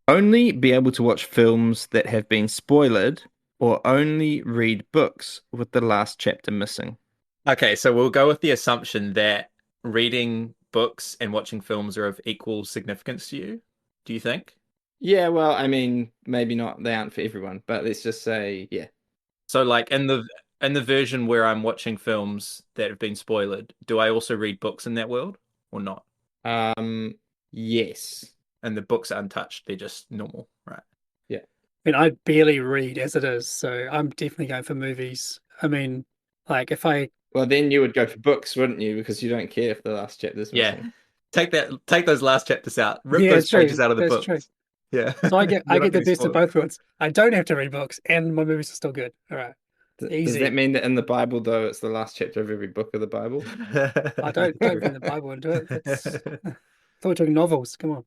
Only be able to watch films that have been spoiled, or only read books with the last chapter missing. Okay, so we'll go with the assumption that reading books and watching films are of equal significance to you. Do you think? Yeah, well, I mean, maybe not, they aren't for everyone, but let's just say, yeah. So like in the version where I'm watching films that have been spoiled, do I also read books in that world or not? Um, yes. And the books are untouched, they're just normal, right? Yeah. I mean, I barely read as it is, so I'm definitely going for movies. I mean, like if I Well, then you would go for books, wouldn't you? Because you don't care if the last chapter's Yeah. missing. Take those last chapters out. Rip yeah, those it's true. pages out of the That's true. books. Yeah. So I get I You're not get the getting best of spoiled. both worlds. I don't have to read books, and my movies are still good. All right, Does that easy. mean that in the Bible, though, it's the last chapter of every book of the Bible? I don't bring the Bible into it. That's I thought we were talking novels. Come on.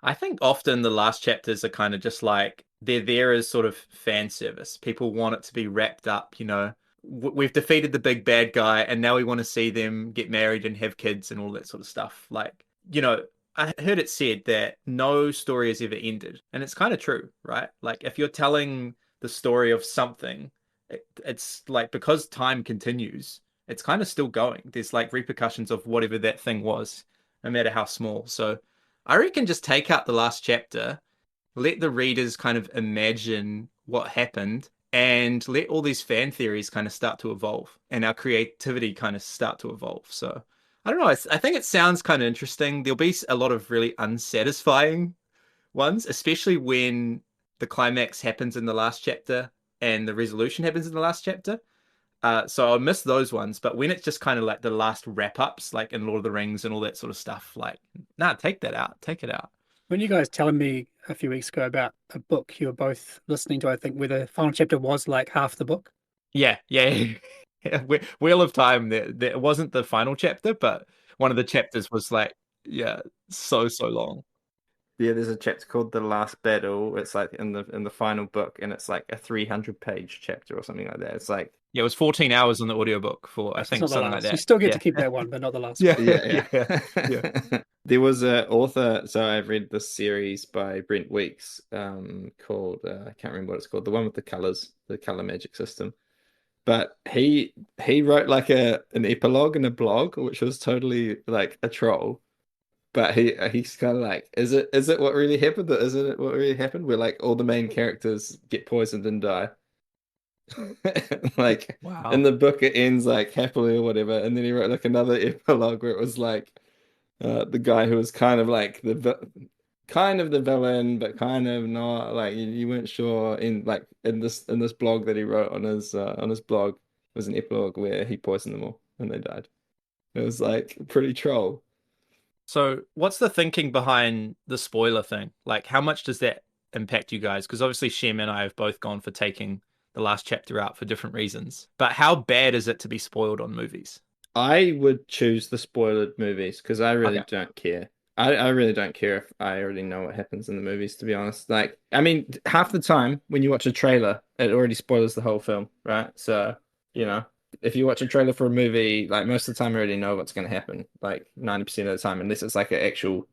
I think often the last chapters are kind of just like they're there as sort of fan service. People want it to be wrapped up, you know. We've defeated the big bad guy, and now we want to see them get married and have kids and all that sort of stuff. Like, you know, I heard it said that no story has ever ended, and it's kind of true, right? Like, if you're telling the story of something, it's like because time continues, it's kind of still going. There's like repercussions of whatever that thing was, no matter how small. So. I reckon just take out the last chapter, let the readers kind of imagine what happened, and let all these fan theories kind of start to evolve and our creativity kind of start to evolve. So I don't know. I think it sounds kind of interesting. There'll be a lot of really unsatisfying ones, especially when the climax happens in the last chapter and the resolution happens in the last chapter. So I'll miss those ones, but when it's just kind of like the last wrap ups, like in Lord of the Rings and all that sort of stuff, like, nah, take that out, take it out. When you guys telling me a few weeks ago about a book you were both listening to, I think where the final chapter was like half the book. Yeah, yeah, yeah. Wheel of Time. There wasn't the final chapter, but one of the chapters was like, yeah, so long. Yeah, there's a chapter called The Last Battle. It's like in the final book, and it's like a 300-page chapter or something like that. It's like Yeah, it was 14 hours on the audiobook for I It's think not the something like last. You that. still get to Yeah, keep that one, but not the last yeah, one. yeah, yeah, yeah. yeah. There was a author, so I've read this series by Brent Weeks, called I can't remember what it's called, the one with the colors, the color magic system. But he wrote like a an epilogue in a blog, which was totally like a troll. But he's kind of like, is it what really happened, or isn't it what really happened? Where like all the main characters get poisoned and die. Like in Wow. the book it ends like happily or whatever, and then he wrote like another epilogue where it was like the guy who was kind of like kind of the villain, but kind of not. Like you weren't sure in like in this blog that he wrote on his blog was an epilogue where he poisoned them all and they died. It was like pretty troll. So, what's the thinking behind the spoiler thing? Like, how much does that impact you guys? Because obviously, Shem and I have both gone for taking the last chapter out for different reasons. But how bad is it to be spoiled on movies? I would choose the spoiled movies because I really Okay. don't care. I really don't care if I already know what happens in the movies, to be honest. Like, I mean, half the time when you watch a trailer, it already spoils the whole film, right? So, you know, if you watch a trailer for a movie, like most of the time you already know what's going to happen, like 90% of the time, unless it's like an actual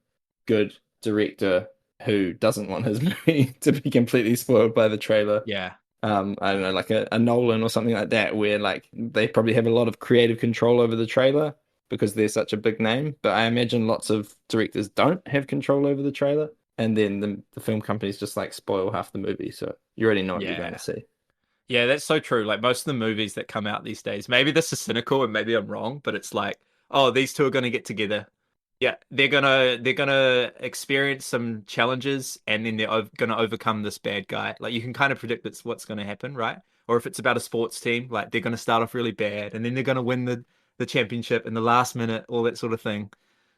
good director who doesn't want his movie to be completely spoiled by the trailer. Yeah. I don't know, like a Nolan or something like that, where like they probably have a lot of creative control over the trailer because they're such a big name. But I imagine lots of directors don't have control over the trailer, and then the film companies just like spoil half the movie, so you already know what you're going to Yeah. see. Yeah, that's so true. Like most of the movies that come out these days, maybe this is cynical and maybe I'm wrong, but it's like, oh, these two are going to get together. Yeah, they're gonna experience some challenges and then they're gonna overcome this bad guy. Like you can kind of predict that's what's gonna happen, right? Or if it's about a sports team, like they're gonna start off really bad and then they're gonna win the championship in the last minute, all that sort of thing.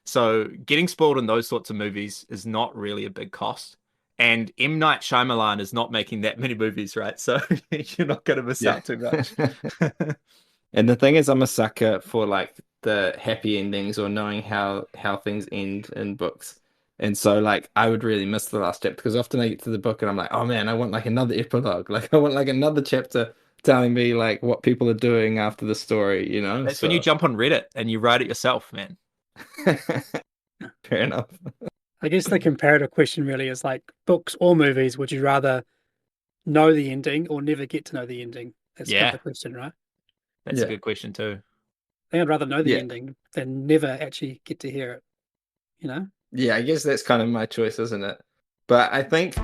So getting spoiled in those sorts of movies is not really a big cost. And M. Night Shyamalan is not making that many movies, right? So you're not gonna miss Yeah. out too much. And the thing is, I'm a sucker for like the happy endings or knowing how things end in books. And so like I would really miss the last chapter because often I get to the book and I'm like, oh man, I want like another epilogue. Like I want like another chapter telling me like what people are doing after the story, you know? That's when you So jump on Reddit and you write it yourself, man. fair enough. I guess the comparative question really is like books or movies, would you rather know the ending or never get to know the ending? That's kind of Yeah, the question, right? that's a Yeah. good question too. I think I'd rather know the Yeah. ending than never actually get to hear it, you know? Yeah, I guess that's kind of my choice, isn't it? But I think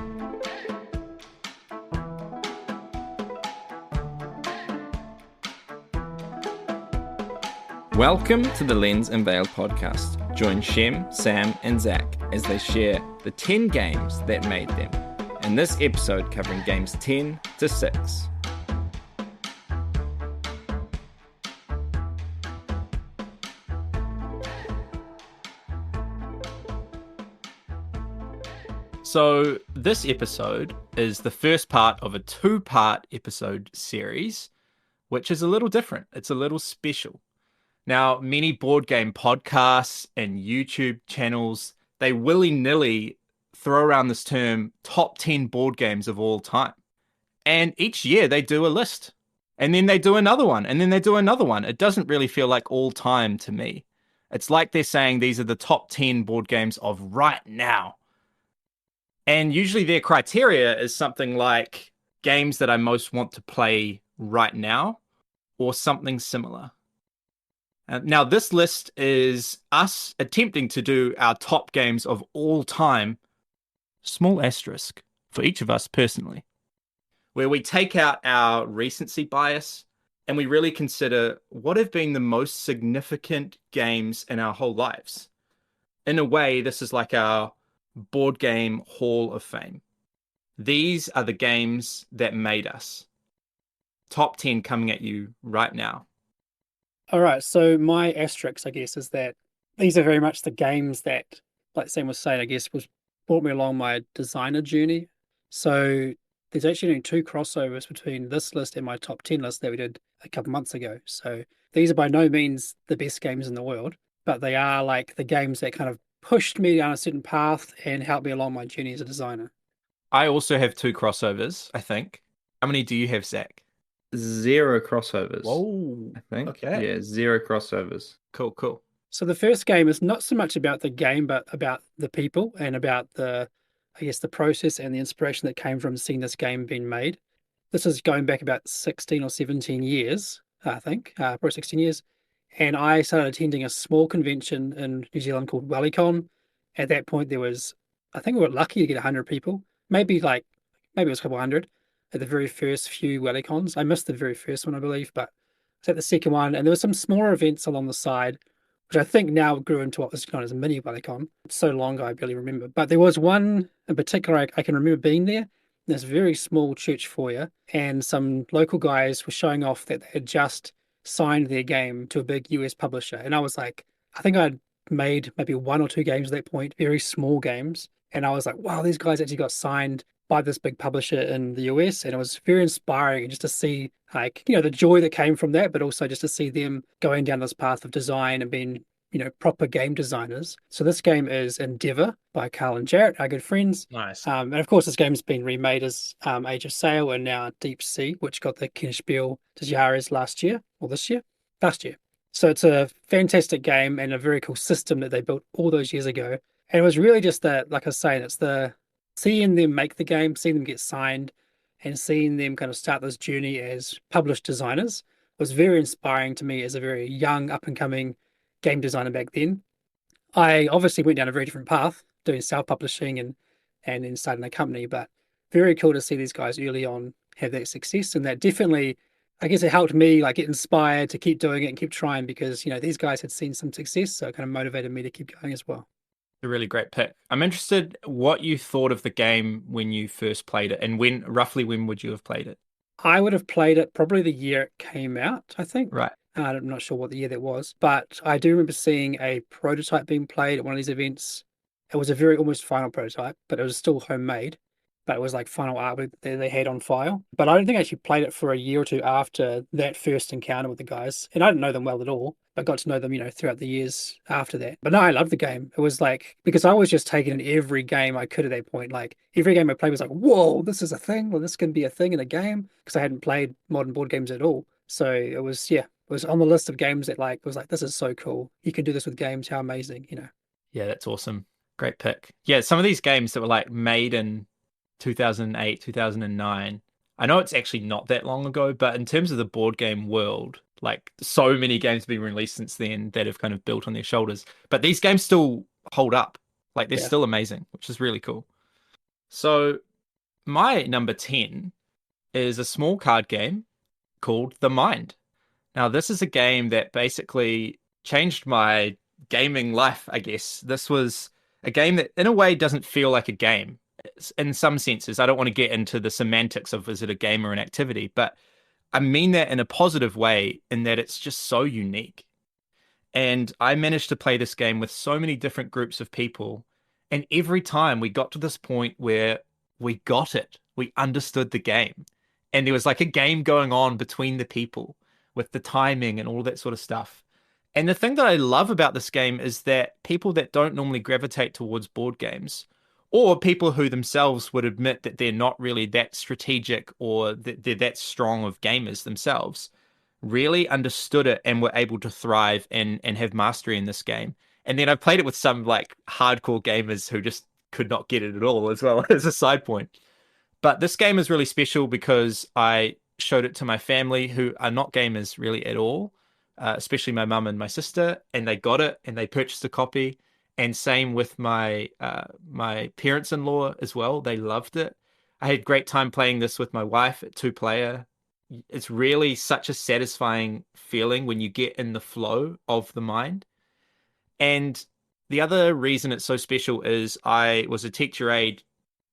welcome to the Lens and Veil podcast. Join Shem, Sam, and Zach as they share the 10 games that made them. In this episode covering games 10 to 6. So this episode is the first part of a two-part episode series, which is a little different. It's a little special. Now, many board game podcasts and YouTube channels, they willy-nilly throw around this term top 10 board games of all time. And each year they do a list. And then they do another one. And then they do another one. It doesn't really feel like all time to me. It's like they're saying these are the top 10 board games of right now. And usually their criteria is something like games that I most want to play right now or something similar. Now, this list is us attempting to do our top games of all time, small asterisk, for each of us personally, where we take out our recency bias and we really consider what have been the most significant games in our whole lives. In a way, this is like our board game hall of fame. These are the games that made us. Top 10 coming at you right now. All right, so my asterisk, I guess, is that these are very much the games that, like Sam was saying, I guess, brought me along my designer journey. So there's actually only two crossovers between this list and my top 10 list that we did a couple months ago. So these are by no means the best games in the world, but they are like the games that kind of pushed me down a certain path and helped me along my journey as a designer. I also have two crossovers, I think. How many do you have, Zach? 0 crossovers. Whoa. I think. Okay. Yeah, 0 crossovers. Cool. So the first game is not so much about the game, but about the people and about the process and the inspiration that came from seeing this game being made. This is going back about 16 or 17 years, I think, probably 16 years. And I started attending a small convention in New Zealand called WellyCon. At that point, I think we were lucky to get 100 people, maybe it was a couple hundred at the very first few WellyCons. I missed the very first one, I believe, but I was at the second one. And there were some smaller events along the side, which I think now grew into what was known as a mini WellyCon. It's so long ago, I barely remember. But there was one in particular I can remember being there, this very small church foyer, and some local guys were showing off that they had just signed their game to a big US publisher. And I was like, I think I'd made maybe 1 or 2 games at that point, very small games. And I was like, wow, these guys actually got signed by this big publisher in the US. And it was very inspiring just to see the joy that came from that, but also just to see them going down this path of design and being, proper game designers. So this game is Endeavour by Carl and Jarrett, our good friends. Nice. And of course, this game's been remade as Age of Sail and now Deep Sea, which got the Kennerspiel to Jahres last year. So it's a fantastic game and a very cool system that they built all those years ago. And it was really just that, like I was saying, it's the seeing them make the game, seeing them get signed, and seeing them kind of start this journey as published designers was very inspiring to me as a very young, up-and-coming game designer back then. I obviously went down a very different path, doing self-publishing and then starting a company, but very cool to see these guys early on have that success. And that definitely, I guess it helped me get inspired to keep doing it and keep trying because, these guys had seen some success. So it kind of motivated me to keep going as well. A really great pick. I'm interested what you thought of the game when you first played it and roughly when would you have played it? I would have played it probably the year it came out, I think. Right. I'm not sure what the year that was, but I do remember seeing a prototype being played at one of these events. It was a very almost final prototype, but it was still homemade. But it was like final artwork that they had on file. But I don't think I actually played it for a year or two after that first encounter with the guys. And I didn't know them well at all, but got to know them, throughout the years after that. But no, I loved the game. It was because I was just taking in every game I could at that point. Every game I played was like, whoa, this is a thing. Well, this can be a thing in a game because I hadn't played modern board games at all. So it was on the list of games that was like, this is so cool. You can do this with games. How amazing, Yeah, that's awesome. Great pick. Yeah, some of these games that were like made in 2008, 2009. I know it's actually not that long ago, but in terms of the board game world, like so many games have been released since then that have kind of built on their shoulders. But these games still hold up. Like they're Yeah. still amazing, which is really cool. So my number 10 is a small card game called The Mind. Now, this is a game that basically changed my gaming life, I guess. This was a game that, in a way, doesn't feel like a game. In some senses, I don't want to get into the semantics of is it a game or an activity, but I mean that in a positive way, in that it's just so unique. And I managed to play this game with so many different groups of people. And every time we got to this point where we got it, we understood the game. And there was like a game going on between the people with the timing and all that sort of stuff. And the thing that I love about this game is that people that don't normally gravitate towards board games, or people who themselves would admit that they're not really that strategic or that they're that strong of gamers themselves, really understood it and were able to thrive and have mastery in this game. And then I played it with some like hardcore gamers who just could not get it at all as well as a side point. But this game is really special because I showed it to my family who are not gamers really at all, especially my mum and my sister, and they got it and they purchased a copy. And same with my parents-in-law as well. They loved it. I had great time playing this with my wife at 2-player. It's really such a satisfying feeling when you get in the flow of the mind. And the other reason it's so special is I was a teacher aide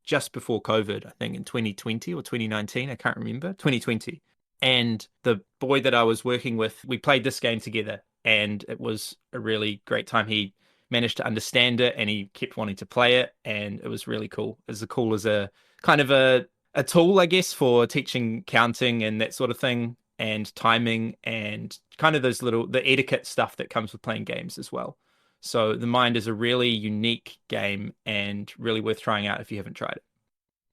just before COVID, I think in 2020 or 2019, I can't remember, 2020. And the boy that I was working with, we played this game together and it was a really great time. He managed to understand it and he kept wanting to play it and it was really cool. It was cool as a kind of a tool, I guess, for teaching counting and that sort of thing and timing and kind of the etiquette stuff that comes with playing games as well. So The Mind is a really unique game and really worth trying out if you haven't tried it.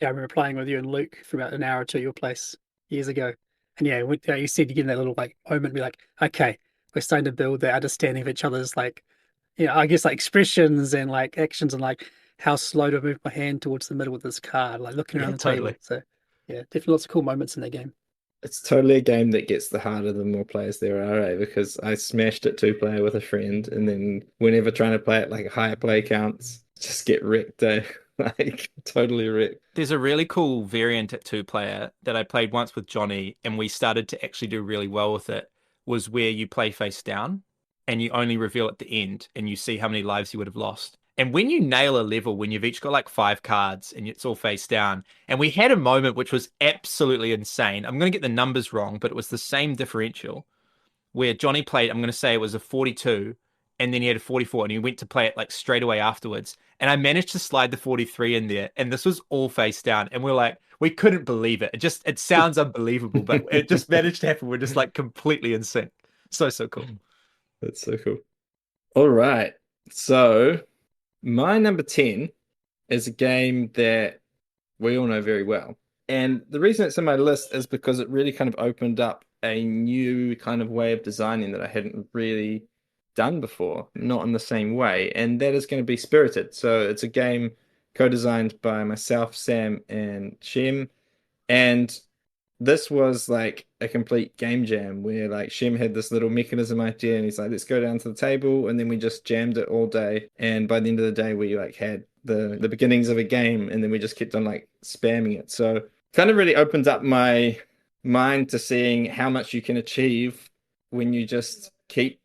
Yeah, I remember playing with you and Luke for about an hour or two at your place years ago. And yeah, you said you get in that little like moment, be like, okay, we're starting to build that understanding of each other's like, I guess like expressions and like actions and like how slow to move my hand towards the middle of this card, like looking around Yeah, the totally. table. So yeah, definitely lots of cool moments in that game. It's totally a game that gets the harder the more players there are, eh? Because I smashed it 2-player with a friend, and then whenever trying to play it like higher play counts, just get wrecked, eh? Like totally wrecked. There's a really cool variant at 2-player that I played once with Johnny, and we started to actually do really well with it, was where you play face down and you only reveal at the end and you see how many lives you would have lost. And when you nail a level, when you've each got like 5 cards and it's all face down, and we had a moment which was absolutely insane. I'm going to get the numbers wrong, but it was the same differential where Johnny played, I'm going to say it was a 42, and then he had a 44, and he went to play it like straight away afterwards. And I managed to slide the 43 in there, and this was all face down. And we're like, we couldn't believe it. It sounds unbelievable, but it just managed to happen. We're just like completely in sync. So cool. That's so cool. All right. So my number 10 is a game that we all know very well. And the reason it's in my list is because it really kind of opened up a new kind of way of designing that I hadn't really done before, not in the same way. And that is going to be Spirited. So it's a game co-designed by myself, Sam, and Shem. And this was like a complete game jam where like Shem had this little mechanism idea and he's like, let's go down to the table, and then we just jammed it all day. And by the end of the day, we like had the beginnings of a game, and then we just kept on like spamming it. So kind of really opened up my mind to seeing how much you can achieve when you just keep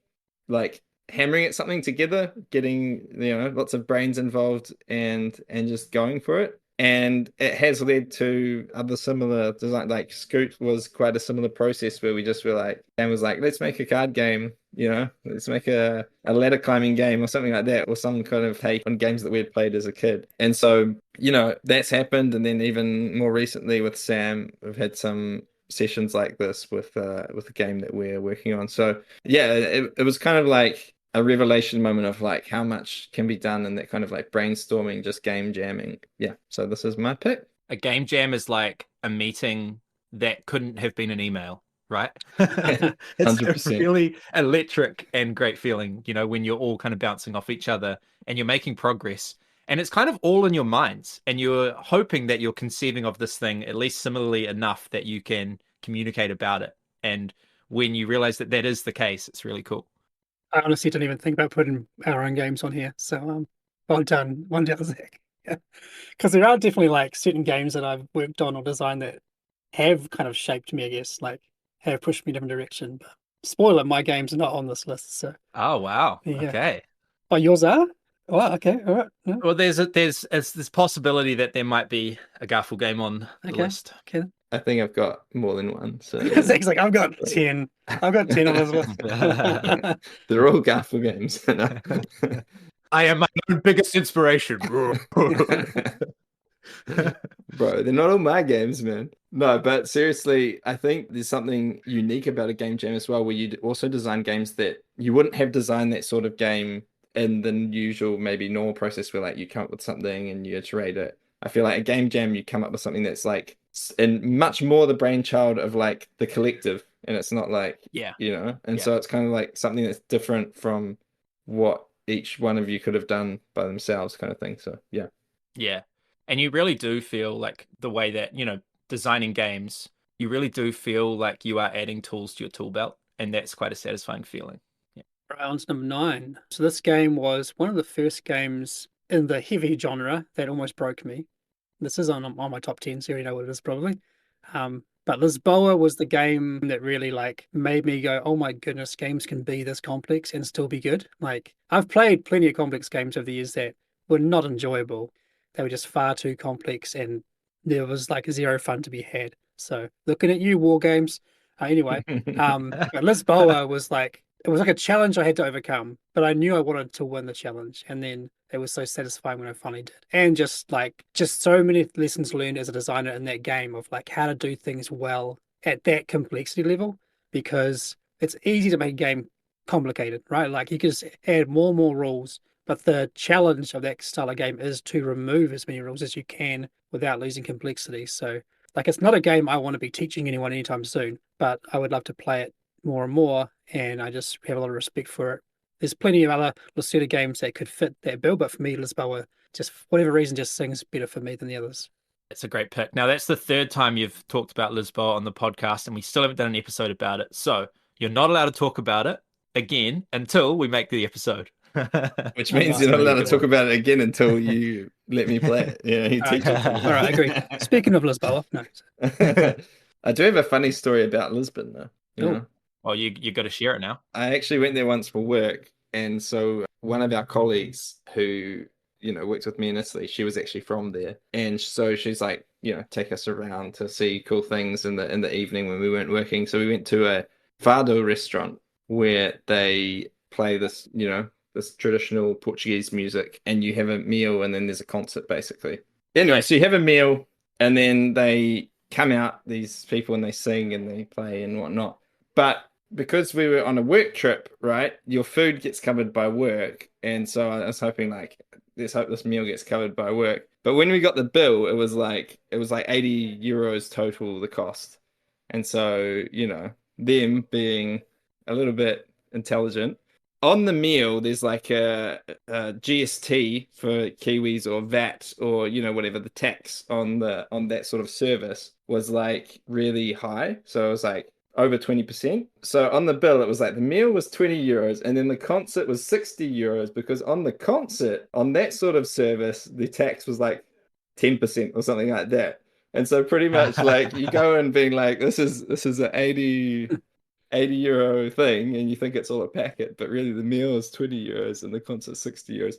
like hammering at something together, getting lots of brains involved and just going for it. And it has led to other similar design. Like Scoot was quite a similar process where we just were like, and was like, let's make a card game, let's make a ladder climbing game or something like that, or some kind of take on games that we had played as a kid. And so, that's happened. And then even more recently with Sam, we've had some sessions like this with the game that we're working on. So yeah, it was kind of like a revelation moment of like how much can be done in that kind of like brainstorming, just game jamming. Yeah. So this is my pick. A game jam is like a meeting that couldn't have been an email, right? It's 100%. a really electric and great feeling, when you're all kind of bouncing off each other and you're making progress. And it's kind of all in your minds, and you're hoping that you're conceiving of this thing at least similarly enough that you can communicate about it. And when you realize that that is the case, it's really cool. I honestly didn't even think about putting our own games on here. So well done, Zach. Yeah. Because there are definitely like certain games that I've worked on or designed that have kind of shaped me, I guess, like have pushed me in a different direction. But spoiler, my games are not on this list. So Oh, wow. yeah. Okay. Oh, yours are? Oh, okay. All right. Yeah. Well, there's this possibility that there might be a Garphill game on the Okay. list. Okay. I think I've got more than one. So Zach's like, I've got 10. I've got 10 on this list. they're all Garphill games. I am my own biggest inspiration. Bro, they're not all my games, man. No, but seriously, I think there's something unique about a game jam as well, where you also design games that you wouldn't have designed that sort of game in the usual, maybe normal process where like you come up with something and you iterate it. I feel like a game jam, you come up with something that's like in much more the brainchild of like the collective, and it's not like, Yeah. and so it's kind of like something that's different from what each one of you could have done by themselves, kind of thing. So yeah. Yeah. And you really do feel like the way that, designing games, you really do feel like you are adding tools to your tool belt. And that's quite a satisfying feeling. Yeah. Round number 9. So this game was one of the first games in the heavy genre that almost broke me. This is on my top 10, so you already know what it is probably. But Lisboa was the game that really like made me go, oh my goodness, games can be this complex and still be good. Like I've played plenty of complex games over the years that were not enjoyable. They were just far too complex and there was like zero fun to be had. So looking at you, War Games. Anyway, but Lisboa was like, it was like a challenge I had to overcome, but I knew I wanted to win the challenge. And then it was so satisfying when I finally did. And just so many lessons learned as a designer in that game of like how to do things well at that complexity level, because it's easy to make a game complicated, right? Like you can just add more and more rules, but the challenge of that style of game is to remove as many rules as you can without losing complexity. So like it's not a game I want to be teaching anyone anytime soon, but I would love to play it more and more, and I just have a lot of respect for it. There's plenty of other Lucida games that could fit that bill, but for me, Lisboa, just for whatever reason, just sings better for me than the others. It's a great pick. Now, that's the third time you've talked about Lisboa on the podcast, and we still haven't done an episode about it. So you're not allowed to talk about it again until we make the episode. Which means you're not allowed to talk about it again until you let me play it. Yeah, you teach it. All right, I agree. Speaking of Lisboa, no. I do have a funny story about Lisbon, though. You know? Well, you got to share it now. I actually went there once for work, and so one of our colleagues who works with me in Italy, she was actually from there, and so she's like, take us around to see cool things in the evening when we weren't working. So we went to a fado restaurant where they play this, this traditional Portuguese music, and you have a meal, and then there's a concert basically. Anyway, so you have a meal, and then they come out, these people, and they sing and they play and whatnot. But because we were on a work trip, right, your food gets covered by work. And so I was hoping like, let's hope this meal gets covered by work. But when we got the bill, it was like 80 euros total, the cost. And so, them being a little bit intelligent, on the meal, there's like a GST for Kiwis or VAT or, whatever the tax on that sort of service was like really high. So it was like over 20%. So on the bill, it was like the meal was 20 euros and then the concert was 60 euros because on the concert, on that sort of service, the tax was like 10% or something like that. And so pretty much like you go and being like, this is an 80 euro thing and you think it's all a packet, but really the meal is 20 euros and the concert's 60 euros.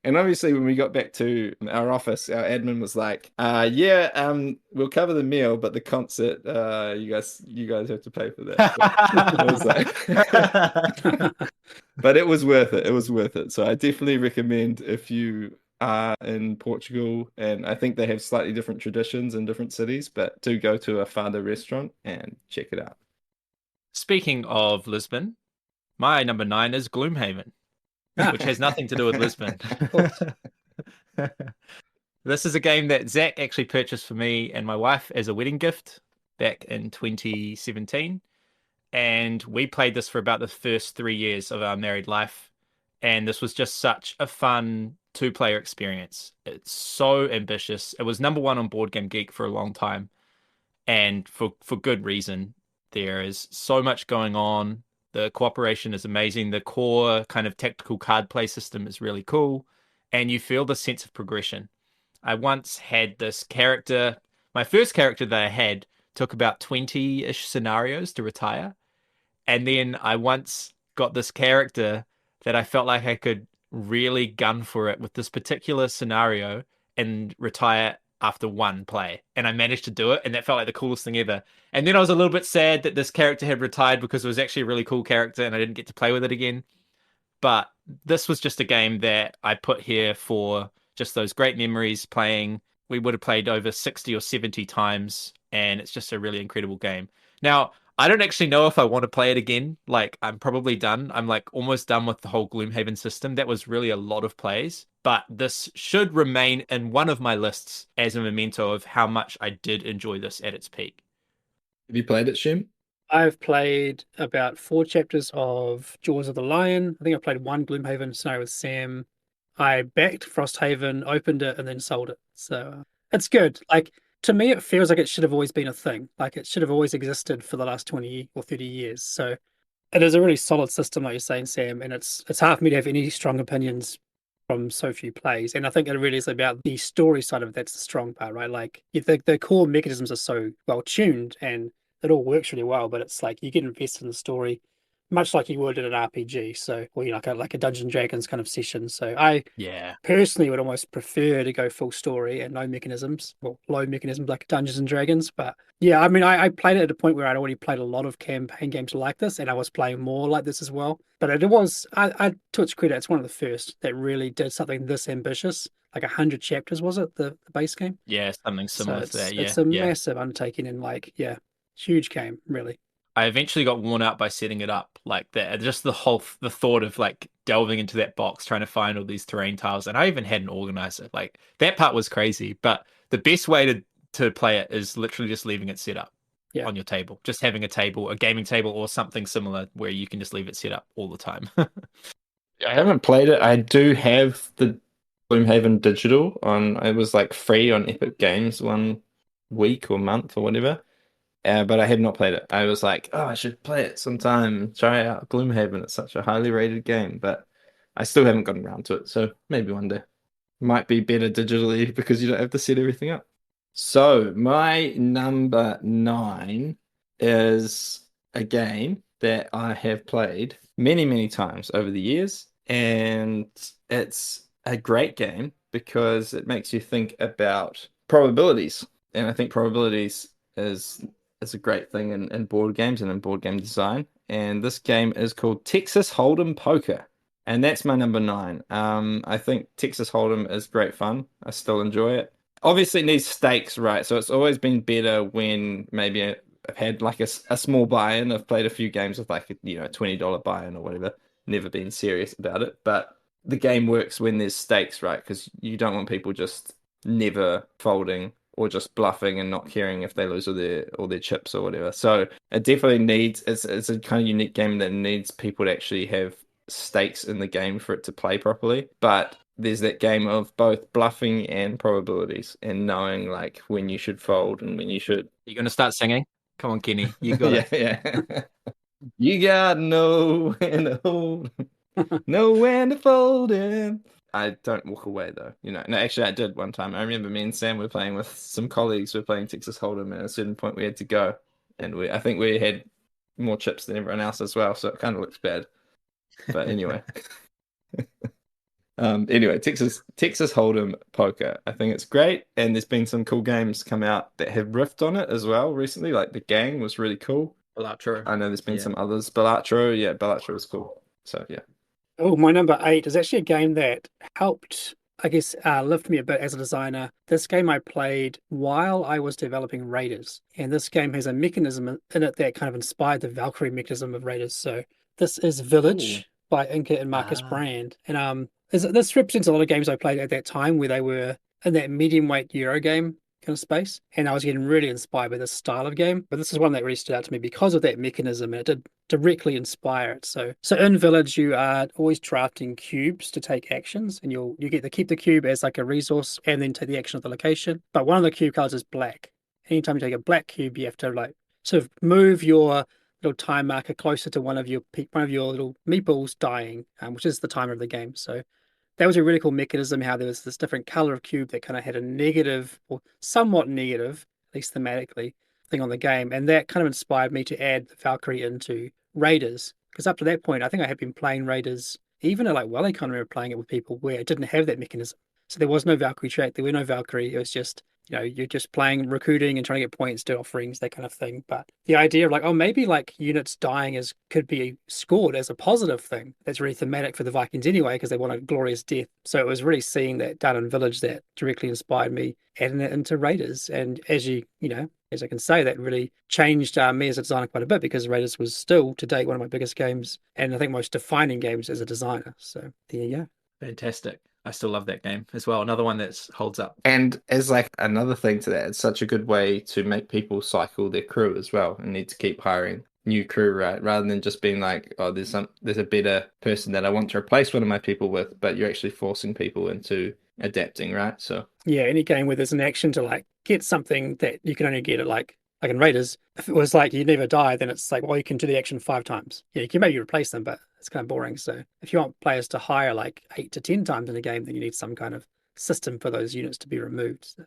And obviously when we got back to our office, our admin was like, we'll cover the meal, but the concert, you guys have to pay for that. But it was worth it. It was worth it. So I definitely recommend if you are in Portugal, and I think they have slightly different traditions in different cities, but do go to a fado restaurant and check it out. Speaking of Lisbon, my number 9 is Gloomhaven, which has nothing to do with Lisbon. This is a game that Zach actually purchased for me and my wife as a wedding gift back in 2017. And we played this for about the first 3 years of our married life. And this was just such a fun two-player experience. It's so ambitious. It was number one on Board Game Geek for a long time, and for good reason. There is so much going on. The cooperation is amazing. The core kind of tactical card play system is really cool, and you feel the sense of progression. I once had this character. My first character that I had took about 20-ish scenarios to retire. And then I once got this character that I felt like I could really gun for it with this particular scenario and retire after one play. And I managed to do it, and that felt like the coolest thing ever. And then I was a little bit sad that this character had retired because it was actually a really cool character and I didn't get to play with it again. But this was just a game that I put here for just those great memories playing. We would have played over 60 or 70 times, and it's just a really incredible game. Now, I don't actually know if I want to play it again. Like, I'm probably done. I'm like almost done with the whole Gloomhaven system. That was really a lot of plays, but this should remain in one of my lists as a memento of how much I did enjoy this at its peak. Have you played it, Shem? I've played about 4 chapters of Jaws of the Lion. I think I played one Gloomhaven scenario with Sam. I backed Frosthaven, opened it, and then sold it. So it's good. Like, to me, it feels like it should have always been a thing. Like, it should have always existed for the last 20 or 30 years. So it is a really solid system, like you're saying, Sam. And it's hard for me to have any strong opinions from so few plays. And I think it really is about the story side of it. That's the strong part, right? Like, the core mechanisms are so well tuned and it all works really well, but it's like you get invested in the story much like you would in an RPG. So, or like a Dungeons and Dragons kind of session. So I personally would almost prefer to go full story and no mechanisms, well, low mechanisms like Dungeons and Dragons. But yeah, I mean, I played it at a point where I'd already played a lot of campaign games like this, and I was playing more like this as well. But it was, to its credit, it's one of the first that really did something this ambitious. Like 100 chapters, was it the base game? Yeah, something similar to that. Yeah, it's a massive undertaking and huge game, really. I eventually got worn out by setting it up like that. Just the thought of like delving into that box, trying to find all these terrain tiles. And I even had an organizer. Like that part was crazy. But the best way to play it is literally just leaving it set up on your table. Just having a table, a gaming table or something similar where you can just leave it set up all the time. I haven't played it. I do have the Gloomhaven digital it was like free on Epic Games 1 week or month or whatever. But I had not played it. I was like, oh, I should play it sometime. Try out Gloomhaven. It's such a highly rated game, but I still haven't gotten around to it. So maybe one day. Might be better digitally because you don't have to set everything up. So my number 9 is a game that I have played many, many times over the years. And it's a great game because it makes you think about probabilities. And I think probabilities is a great thing in board games and in board game design. And this game is called Texas Hold'em Poker. And that's my number 9. I think Texas Hold'em is great fun. I still enjoy it. Obviously it needs stakes, right? So it's always been better when maybe I've had like a small buy-in. I've played a few games with like a $20 buy-in or whatever. Never been serious about it. But the game works when there's stakes, right? Because you don't want people just never folding or just bluffing and not caring if they lose all their chips or whatever. So it definitely needs, it's a kind of unique game that needs people to actually have stakes in the game for it to play properly. But there's that game of both bluffing and probabilities and knowing like when you should fold and when you should. You're going to start singing? Come on, Kenny. You got it. Yeah. You got know when to hold, know when to fold in. I don't walk away though. No, actually I did one time. I remember me and Sam were playing with some colleagues. We were playing Texas Hold'em, and at a certain point we had to go, and I think we had more chips than everyone else as well, so it kind of looks bad. But anyway, Texas Hold'em Poker. I think it's great, and there's been some cool games come out that have riffed on it as well recently. Like The Gang was really cool. Balatro. I know there's been some others. Balatro was cool. So yeah. Oh, my number 8 is actually a game that helped, I guess, lift me a bit as a designer. This game I played while I was developing Raiders, and this game has a mechanism in it that kind of inspired the Valkyrie mechanism of Raiders. So this is Village by Inca and Marcus Brand, and this represents a lot of games I played at that time where they were in that medium weight Euro game kind of space. And I was getting really inspired by this style of game. But this is one that really stood out to me because of that mechanism, and it did directly inspire it. So in Village, you are always drafting cubes to take actions, and you get to keep the cube as like a resource and then take the action of the location. But one of the cube colors is black. Anytime you take a black cube, you have to like sort of move your little time marker closer to one of your little meeples dying, which is the timer of the game. So that was a really cool mechanism, how there was this different color of cube that kind of had a negative or somewhat negative, at least thematically, thing on the game. And that kind of inspired me to add the Valkyrie into Raiders. Because up to that point, I think I had been playing Raiders, even at like Well, I can't remember playing it with people where it didn't have that mechanism. So there was no Valkyrie trait, there were no Valkyrie. It was just, you're just playing recruiting and trying to get points, do offerings, that kind of thing. But the idea of like, oh, maybe like units dying could be scored as a positive thing. That's really thematic for the Vikings anyway, because they want a glorious death. So it was really seeing that done in Village that directly inspired me adding it into Raiders. And as as I can say, that really changed me as a designer quite a bit, because Raiders was still to date one of my biggest games, and I think most defining games as a designer. So there you go. Fantastic. I still love that game as well. Another one that holds up. And as like another thing to that, it's such a good way to make people cycle their crew as well, and need to keep hiring new crew, right? Rather than just being like, oh, there's a better person that I want to replace one of my people with, but you're actually forcing people into adapting, right? So yeah, any game where there's an action to like get something that you can only get at like in Raiders, if it was like you never die, then it's like, well, you can do the action 5 times. Yeah, you can maybe replace them, but it's kind of boring. So if you want players to hire like 8 to 10 times in a game, then you need some kind of system for those units to be removed. So,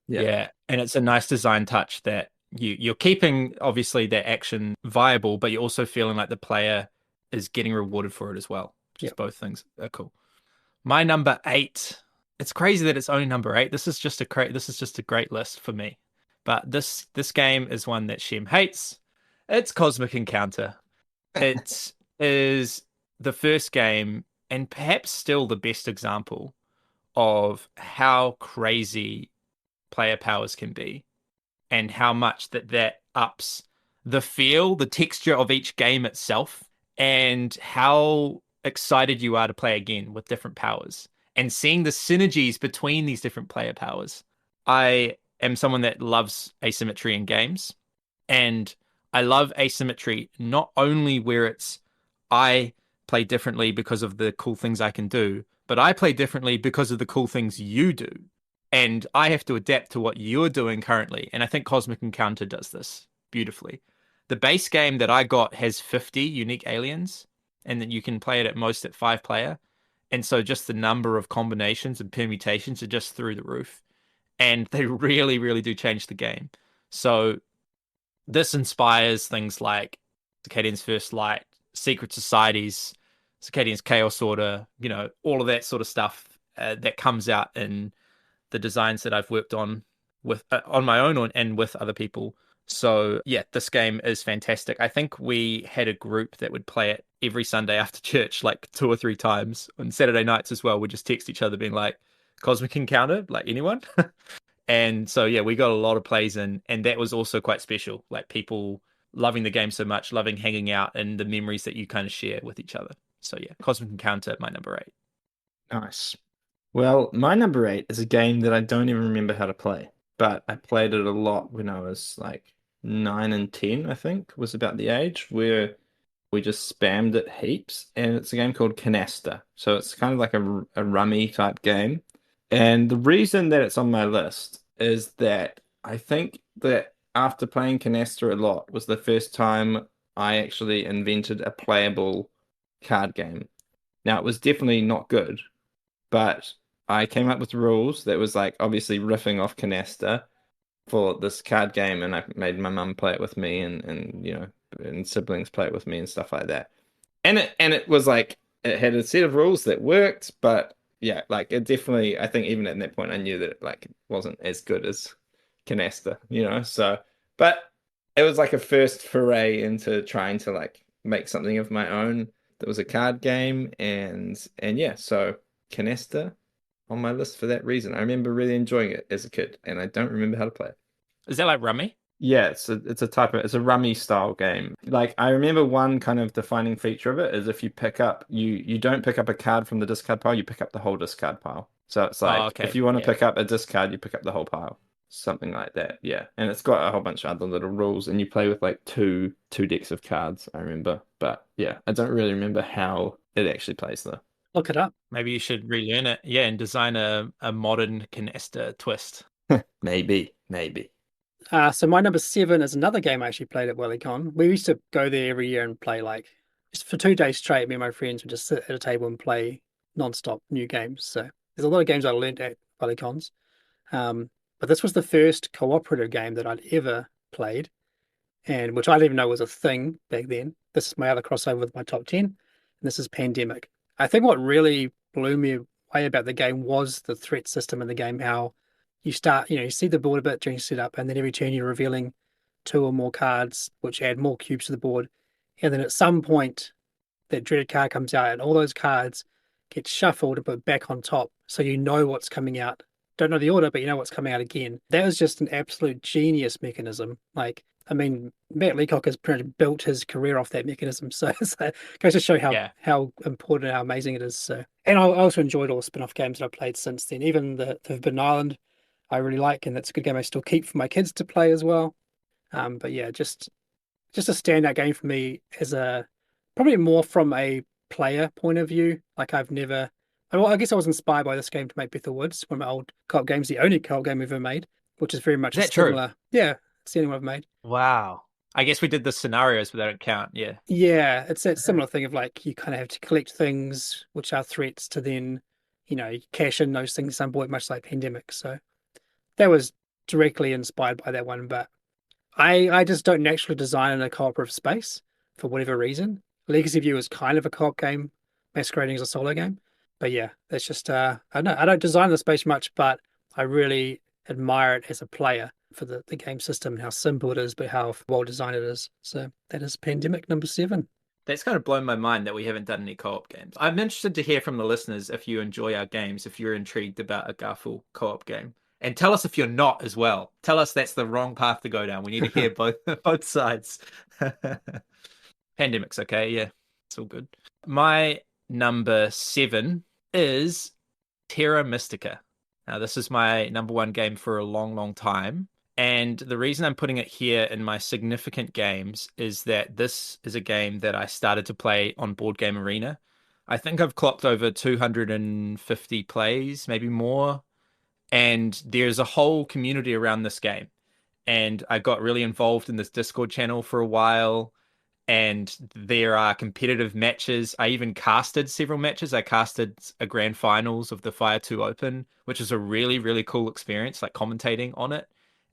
yeah. And it's a nice design touch that you're keeping obviously that action viable, but you're also feeling like the player is getting rewarded for it as well. Just both things are cool. My number 8. It's crazy that it's only number 8. This is just a great list for me. But this game is one that Shem hates. It's Cosmic Encounter. It is the first game, and perhaps still the best example of how crazy player powers can be, and how much that ups the feel, the texture of each game itself, and how excited you are to play again with different powers, and seeing the synergies between these different player powers. I am someone that loves asymmetry in games, and I love asymmetry not only where it's I play differently because of the cool things I can do, but I play differently because of the cool things you do. And I have to adapt to what you're doing currently. And I think Cosmic Encounter does this beautifully. The base game that I got has 50 unique aliens, and then you can play it at most at 5 player. And so just the number of combinations and permutations are just through the roof. And they really, really do change the game. So this inspires things like Circadian's First Light, Secret Societies, Circadian's Chaos Order, all of that sort of stuff that comes out in the designs that I've worked on with on my own and with other people. So yeah, this game is fantastic. I think we had a group that would play it every Sunday after church, like 2 or 3 times. On Saturday nights as well, we'd just text each other being like, Cosmic Encounter, like anyone? And so yeah, we got a lot of plays in, and that was also quite special. Like people loving the game so much, loving hanging out, and the memories that you kind of share with each other. So yeah, Cosmic Encounter, my number 8. nice. Well, my number 8 is a game that I don't even remember how to play, but I played it a lot when I was like 9 and 10, I think, was about the age where we just spammed it heaps. And it's a game called Canasta. So it's kind of like a rummy type game. And the reason that it's on my list is that I think that after playing Canasta a lot was the first time I actually invented a playable card game. Now, it was definitely not good, but I came up with rules that was like obviously riffing off Canasta for this card game, and I made my mum play it with me, and siblings play it with me and stuff like that. And it was like it had a set of rules that worked, but yeah, like it definitely, I think even at that point I knew that it wasn't as good as Canasta, so but it was like a first foray into trying to like make something of my own that was a card game, and yeah, so Canasta on my list for that reason. I remember really enjoying it as a kid, and I don't remember how to play it. Is that like Rummy? Yeah, it's a rummy style game. Like I remember one kind of defining feature of it is if you pick up you don't pick up a card from the discard pile, you pick up the whole discard pile. So it's like if you want to pick up a discard, you pick up the whole pile. something like that. Yeah, and it's got a whole bunch of other little rules, and you play with like two decks of cards, I remember. But yeah, I don't really remember how it actually plays though. Look it up. Maybe you should relearn it, yeah, and design a modern canasta twist. Maybe. So my number 7 is another game I actually played at WillyCon. We used to go there every year and play like just for 2 days straight. Me and my friends would just sit at a table and play non-stop new games. So there's a lot of games I learned at WillyCons. But this was the first cooperative game that I'd ever played, and which I didn't even know was a thing back then. This is my other crossover with my top 10, and this is Pandemic. I think what really blew me away about the game was the threat system in the game, how you start, you see the board a bit during setup, and then every turn you're revealing 2 or more cards, which add more cubes to the board. And then at some point, that dreaded card comes out, and all those cards get shuffled and put back on top. So you know what's coming out. Don't know the order, but you know what's coming out again. That was just an absolute genius mechanism. Like, I mean, Matt Leacock has pretty much built his career off that mechanism. So it goes to show how important, how amazing it is. So, and I also enjoyed all the spin-off games that I've played since then. Even the Forbidden Island, I really like, and that's a good game I still keep for my kids to play as well. But yeah, just a standout game for me as probably more from a player point of view. Like I guess I was inspired by this game to make Bethel Woods, one of my old co-op games, the only co-op game we've ever made, which is very much Is that similar. True? Yeah, it's the only one I've made. Wow. I guess we did the scenarios, but they don't count. Yeah. Yeah, it's that similar thing of like you kind of have to collect things which are threats to then, cash in those things at some point, much like Pandemic. So that was directly inspired by that one, but I just don't naturally design in a cooperative space for whatever reason. Legacy View is kind of a co-op game masquerading as a solo game. But yeah, that's just I don't know. I don't design the space much, but I really admire it as a player for the game system and how simple it is, but how well designed it is. So that is Pandemic number 7. That's kind of blown my mind that we haven't done any co-op games. I'm interested to hear from the listeners if you enjoy our games, if you're intrigued about a Garphill co-op game. And tell us if you're not as well. Tell us that's the wrong path to go down. We need to hear both sides. Pandemic's okay, yeah. It's all good. My number 7 is Terra Mystica. Now, this is my number 1 game for a long, long time. And the reason I'm putting it here in my significant games is that this is a game that I started to play on Board Game Arena. I think I've clocked over 250 plays, maybe more. And there's a whole community around this game. And I got really involved in this Discord channel for a while. And there are competitive matches. I even casted several matches. I casted a grand finals of the Fire 2 Open, which is a really, really cool experience, like commentating on it.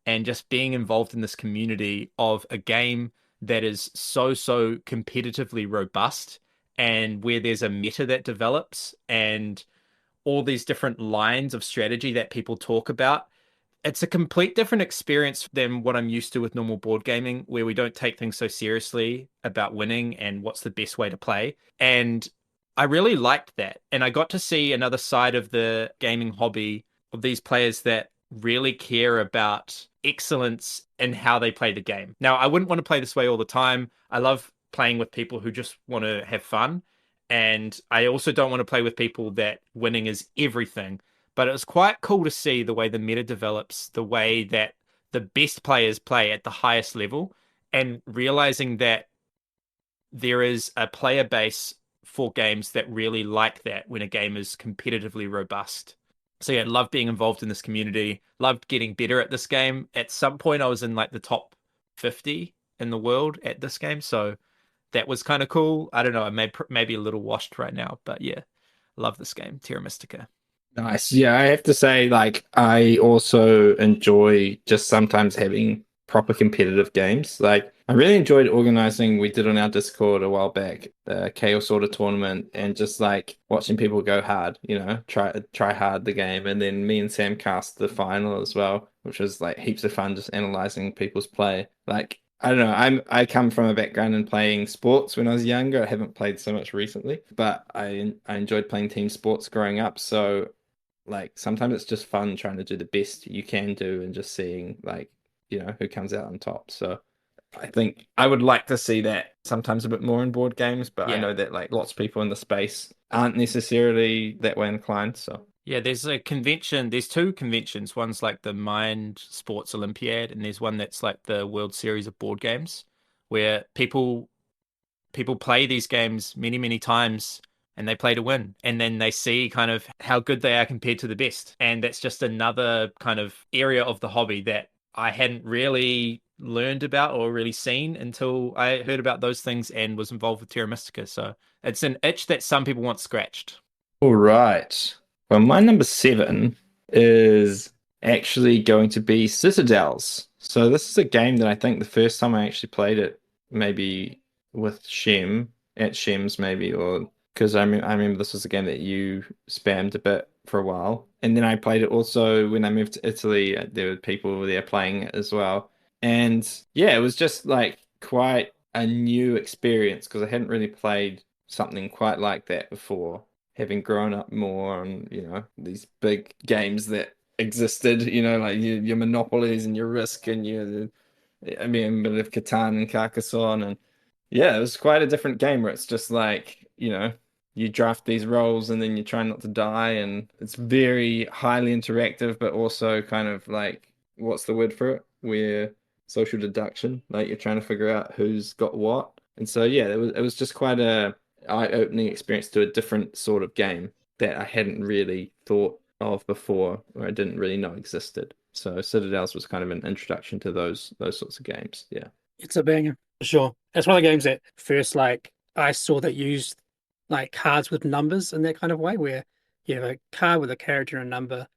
And just being involved in this community of a game that is so competitively robust and where there's a meta that develops and all these different lines of strategy that people talk about. It's a complete different experience than what I'm used to with normal board gaming, where we don't take things so seriously about winning and what's the best way to play. And I really liked that. And I got to see another side of the gaming hobby of these players that really care about excellence in how they play the game. Now, I wouldn't want to play this way all the time. I love playing with people who just want to have fun. And I also don't want to play with people that winning is everything. But it was quite cool to see the way the meta develops, the way that the best players play at the highest level, and realizing that there is a player base for games that really like that when a game is competitively robust. So yeah, loved being involved in this community, loved getting better at this game. At some point, I was in like the top 50 in the world at this game. So that was kind of cool. I don't know, I maybe a little washed right now, but yeah, love this game, Terra Mystica. Nice. Yeah, I have to say, like, I also enjoy just sometimes having proper competitive games. Like, I really enjoyed organizing, we did on our Discord a while back, the Chaos Order tournament, and just like watching people go hard, try hard the game. And then me and Sam cast the final as well, which was like heaps of fun just analyzing people's play. Like, I don't know, I come from a background in playing sports when I was younger. I haven't played so much recently, but I enjoyed playing team sports growing up. So like sometimes it's just fun trying to do the best you can do and just seeing like, who comes out on top. So I think I would like to see that sometimes a bit more in board games, but I know that like lots of people in the space aren't necessarily that way inclined. So Yeah, there's a convention. There's two conventions. One's like the Mind Sports Olympiad, and there's one that's like the World Series of Board Games, where people play these games many, many times and they play to win. And then they see kind of how good they are compared to the best. And that's just another kind of area of the hobby that I hadn't really learned about or really seen until I heard about those things and was involved with Terra Mystica. So it's an itch that some people want scratched. All right. Well, my number 7 is actually going to be Citadels. So this is a game that I think the first time I actually played it, maybe with Shem, at Shem's maybe, or because I remember this was a game that you spammed a bit for a while. And then I played it also when I moved to Italy. There were people over there playing it as well. And yeah, it was just like quite a new experience because I hadn't really played something quite like that before, having grown up more on, these big games that existed, like your Monopolies and your Risk and a bit of Catan and Carcassonne. And yeah, it was quite a different game where it's just like, you draft these rolls and then you try not to die. And it's very highly interactive, but also kind of like, what's the word for it? Where social deduction, like you're trying to figure out who's got what. And so, yeah, it was just quite a eye-opening experience to a different sort of game that I hadn't really thought of before, or I didn't really know existed. So Citadels was kind of an introduction to those sorts of games. Yeah. It's a banger, for sure. It's one of the games that first, like, I saw that used like cards with numbers in that kind of way, where you have a card with a character and a number.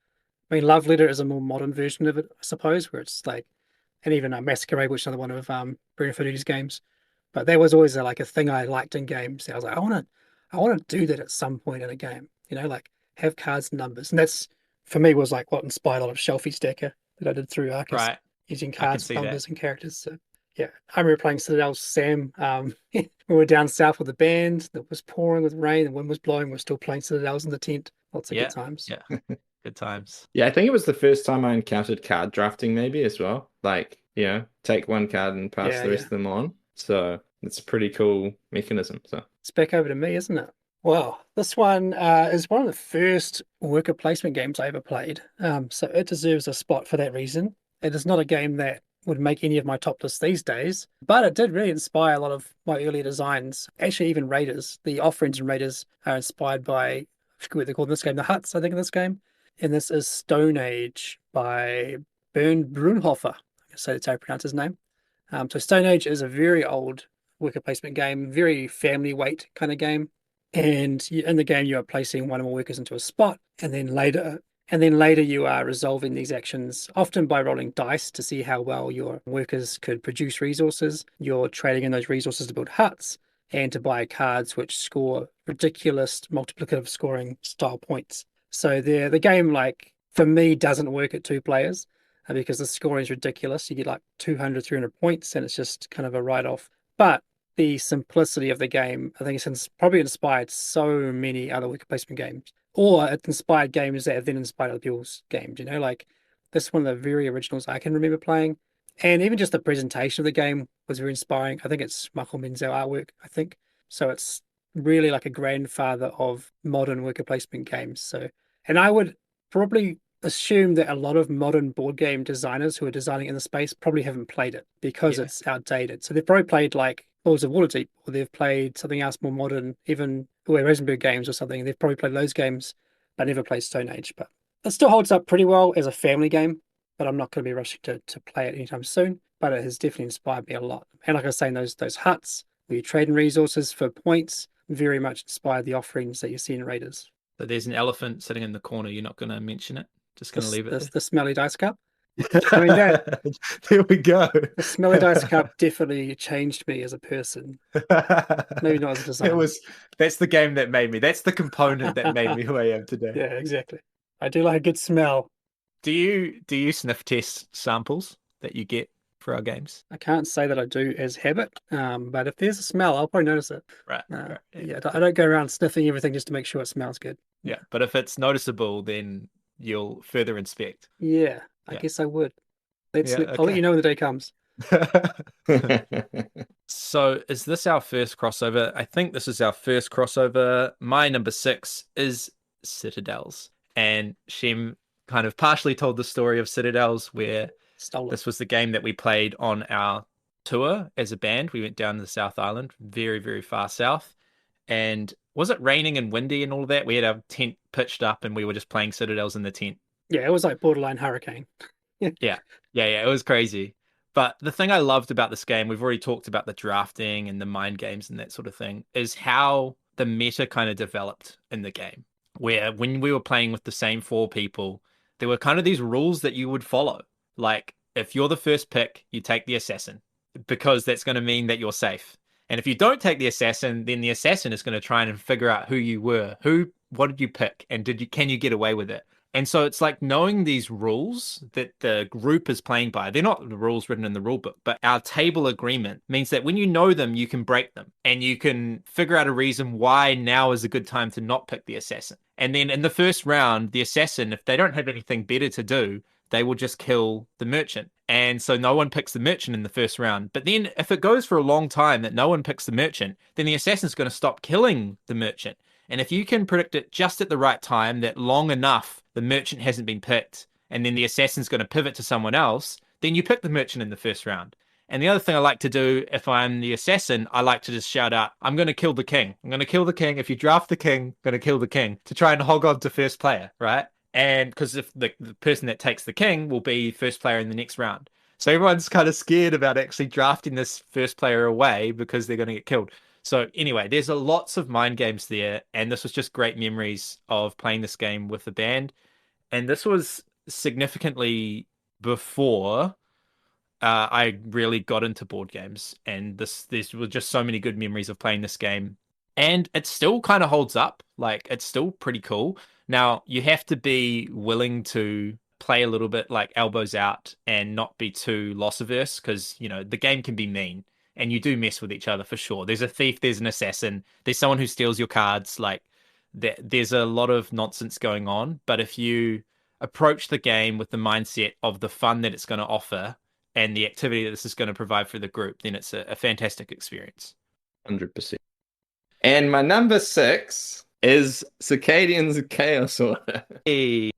I mean, Love Letter is a more modern version of it, I suppose, where it's like, and even Masquerade, which is another one of Bruno Ferriti's games. But that was always like a thing I liked in games. I was like, I want to do that at some point in a game. Like have cards and numbers, and that's for me was like what inspired a lot of Shelfie Stacker that I did through Arcus, Right. using I can cards, see numbers, that. and characters. So yeah, I remember playing Citadel Sam. We were down south with a band that was pouring with rain, the wind was blowing. We're still playing Citadels in the tent. Lots of good Yeah. times. Yeah. Good times. Yeah, I think it was the first time I encountered card drafting maybe as well. Like, take one card and pass Yeah, the rest yeah. of them on. So it's a pretty cool mechanism. So It's back over to me, isn't it? Well, this one is one of the first worker placement games I ever played. So it deserves a spot for that reason. It is not a game that would make any of my top lists these days, but it did really inspire a lot of my earlier designs. Actually, even Raiders. The offerings in Raiders are inspired by, I forget what they're called in this game, the huts, I think, in this game. And this is Stone Age by Bernd Brunhofer. I guess that's how you pronounce his name. So Stone Age is a very old worker placement game, very family weight kind of game. And in the game, you are placing one or more workers into a spot, and then later you are resolving these actions, often by rolling dice to see how well your workers could produce resources. You're trading in those resources to build huts and to buy cards which score ridiculous multiplicative scoring style points. So the game, like for me, doesn't work at 2 players because the scoring is ridiculous. You get like 200, 300 points, and it's just kind of a write-off. But the simplicity of the game, I think it's probably inspired so many other worker placement games, or it inspired games that have then inspired other people's games. Like this is one of the very originals I can remember playing, and even just the presentation of the game was very inspiring. I think it's Michael Menzel artwork, I think. So it's really like a grandfather of modern worker placement games. So, and I would probably assume that a lot of modern board game designers who are designing in the space probably haven't played it because it's outdated. So they've probably played like Lords of Waterdeep, or they've played something else more modern, even Rosenberg games or something. They've probably played those games, but never played Stone Age. But it still holds up pretty well as a family game, but I'm not going to be rushing to play it anytime soon. But it has definitely inspired me a lot. And like I was saying, those huts where you trade in resources for points very much inspired the offerings that you see in Raiders. So there's an elephant sitting in the corner. You're not going to mention it. Just going to leave it The smelly dice cup. I mean, there we go. The smelly dice cup definitely changed me as a person. Maybe not as a designer. That's the game that made me. That's the component that made me who I am today. Yeah, exactly. I do like a good smell. Do you sniff test samples that you get for our games? I can't say that I do as habit, but if there's a smell, I'll probably notice it. Right. Yeah, I don't go around sniffing everything just to make sure it smells good. Yeah, but if it's noticeable, then you'll further inspect. Yeah, I guess I would. I'll let you know when the day comes. So is this our first crossover? I think this is our first crossover. My number 6 is Citadels. and Shem kind of partially told the story of Citadels, where Stole it. this was the game that we played on our tour as a band. We went down to the South Island, very, very far south. And was it raining and windy and all of that? We had our tent pitched up and we were just playing Citadels in the tent. Yeah, it was like borderline hurricane. Yeah. It was crazy. But the thing I loved about this game, we've already talked about the drafting and the mind games and that sort of thing, is how the meta kind of developed in the game. Where when we were playing with the same 4 people, there were kind of these rules that you would follow. Like, if you're the first pick, you take the assassin, because that's going to mean that you're safe. And if you don't take the assassin, then the assassin is going to try and figure out who you were, what did you pick, and can you get away with it? And so it's like knowing these rules that the group is playing by. They're not the rules written in the rule book, but our table agreement means that when you know them, you can break them and you can figure out a reason why now is a good time to not pick the assassin. And then in the first round, the assassin, if they don't have anything better to do, they will just kill the merchant. And so no one picks the merchant in the first round. But then if it goes for a long time that no one picks the merchant, then the assassin's going to stop killing the merchant. And if you can predict it just at the right time, that long enough the merchant hasn't been picked, and then the assassin's going to pivot to someone else, then you pick the merchant in the first round. And the other thing I like to do, if I'm the assassin, I like to just shout out, I'm going to kill the king. I'm going to kill the king. If you draft the king, I'm going to kill the king, to try and hog on to first player, right? And because if the person that takes the king will be first player in the next round. So everyone's kind of scared about actually drafting this first player away because they're going to get killed. So anyway, there's lots of mind games there, and this was just great memories of playing this game with the band. And this was significantly before I really got into board games, and there were just so many good memories of playing this game. And it still kind of holds up. Like, it's still pretty cool. Now, you have to be willing to play a little bit like elbows out and not be too loss averse, because, the game can be mean. And you do mess with each other for sure. There's a thief, there's an assassin, there's someone who steals your cards. Like, there's a lot of nonsense going on. But if you approach the game with the mindset of the fun that it's going to offer and the activity that this is going to provide for the group, then it's a fantastic experience. 100%. And my number 6 is Circadian's Chaos Order. Hey.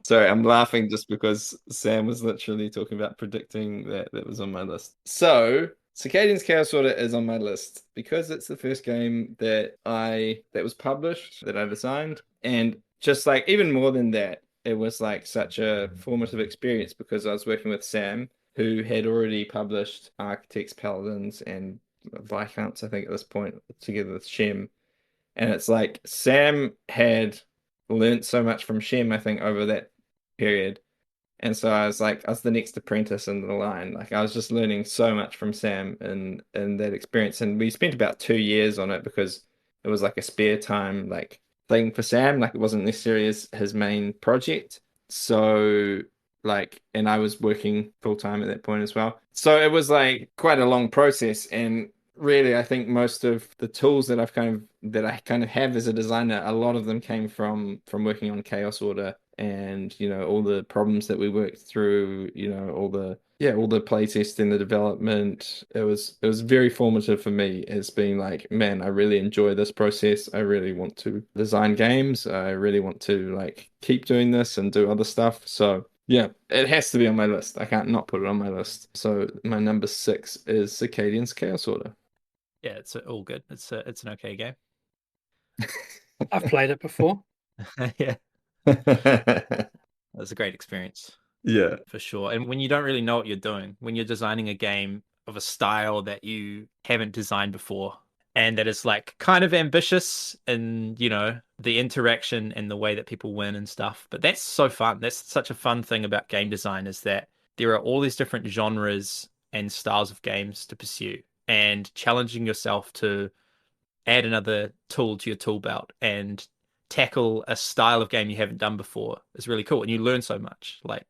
Sorry, I'm laughing just because Sam was literally talking about predicting that was on my list. So, Circadian's Chaos Order is on my list because it's the first game that was published, that I designed. And just like, even more than that, it was like such a formative experience because I was working with Sam, who had already published Architects, Paladins, and Viscounts, I think, at this point, together with Shem. And it's like Sam had learned so much from Shem, I think, over that period. And so I was the next apprentice in the line. Like, I was just learning so much from Sam in that experience. And we spent about 2 years on it because it was like a spare time like thing for Sam. Like, it wasn't necessarily his main project. So and I was working full time at that point as well. So it was like quite a long process. And really, I think most of the tools that I kind of have as a designer, a lot of them came from working on Chaos Order, and all the problems that we worked through, all the playtest and the development. It was very formative for me as being like, man, I really enjoy this process. I really want to design games. I really want to keep doing this and do other stuff. So yeah, it has to be on my list. I can't not put it on my list. So my number 6 is Circadian's Chaos Order. Yeah, it's all good. It's an okay game. I've played it before. Yeah. It was a great experience. Yeah, for sure. And when you don't really know what you're doing, when you're designing a game of a style that you haven't designed before, and that is kind of ambitious in, the interaction and the way that people win and stuff. But that's so fun. That's such a fun thing about game design, is that there are all these different genres and styles of games to pursue, and challenging yourself to add another tool to your tool belt and tackle a style of game you haven't done before is really cool. And you learn so much. Like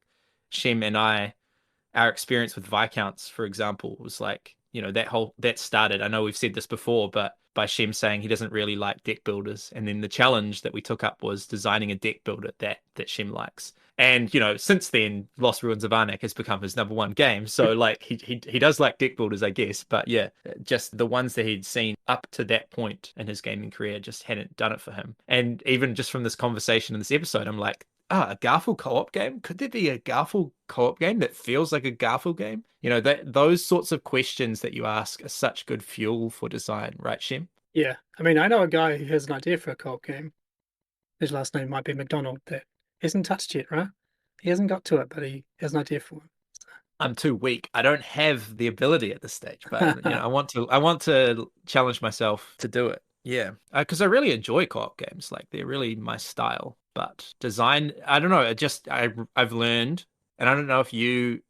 Shem and I, our experience with Viscounts, for example, was that started, I know we've said this before, but by Shem saying he doesn't really like deck builders. And then the challenge that we took up was designing a deck builder that Shem likes. And, since then, Lost Ruins of Arnak has become his number one game. So, like, he does like deck builders, I guess. But yeah, just the ones that he'd seen up to that point in his gaming career just hadn't done it for him. And even just from this conversation in this episode, I'm like, a Garphill co-op game? Could there be a Garphill co-op game that feels like a Garphill game? Those sorts of questions that you ask are such good fuel for design, right, Shem? Yeah. I mean, I know a guy who has an idea for a co-op game. His last name might be Macdonald, that hasn't touched yet, right? He hasn't got to it, but he has an idea for one. I'm too weak. I don't have the ability at this stage, but I want to challenge myself to do it. Yeah, because I really enjoy co-op games. Like, they're really my style. But design, I don't know. I've learned, and I don't know if you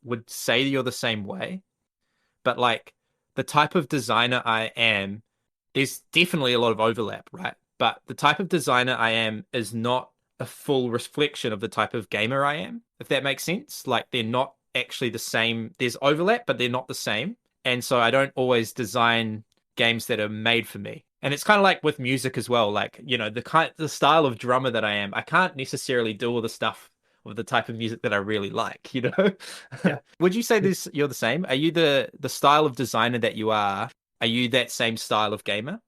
would say you're the same way, but like the type of designer I am, there's definitely a lot of overlap, right? But the type of designer I am is not a full reflection of the type of gamer I am, if that makes sense. Like, they're not actually the same. There's overlap, but they're not the same. And so I don't always design games that are made for me. And it's kind of like with music as well. Like, the style of drummer that I am, I can't necessarily do all the stuff of the type of music that I really like, Yeah. Would you say you're the same? Are you the style of designer that you are you that same style of gamer?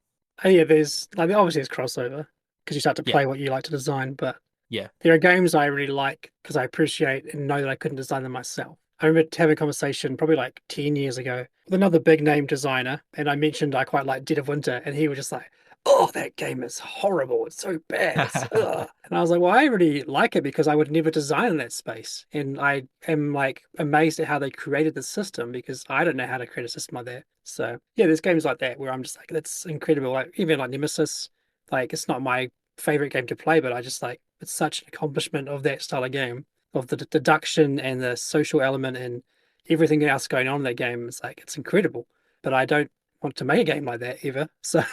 Yeah, there's obviously it's crossover because you start to play what you like to design, but yeah, there are games I really like because I appreciate and know that I couldn't design them myself. I remember having a conversation probably like 10 years ago with another big name designer, and I mentioned I quite like Dead of Winter, and he was just like, "Oh, that game is horrible. It's so bad." Ugh." And I was like, "Well, I really like it because I would never design in that space." And I am like amazed at how they created the system because I don't know how to create a system like that. So yeah, there's games like that where I'm just like, that's incredible. Like even like Nemesis, like it's not my favorite game to play, but I just like it's such an accomplishment of that style of game, of the deduction and the social element and everything else going on in that game. It's like it's incredible. But I don't want to make a game like that ever. So,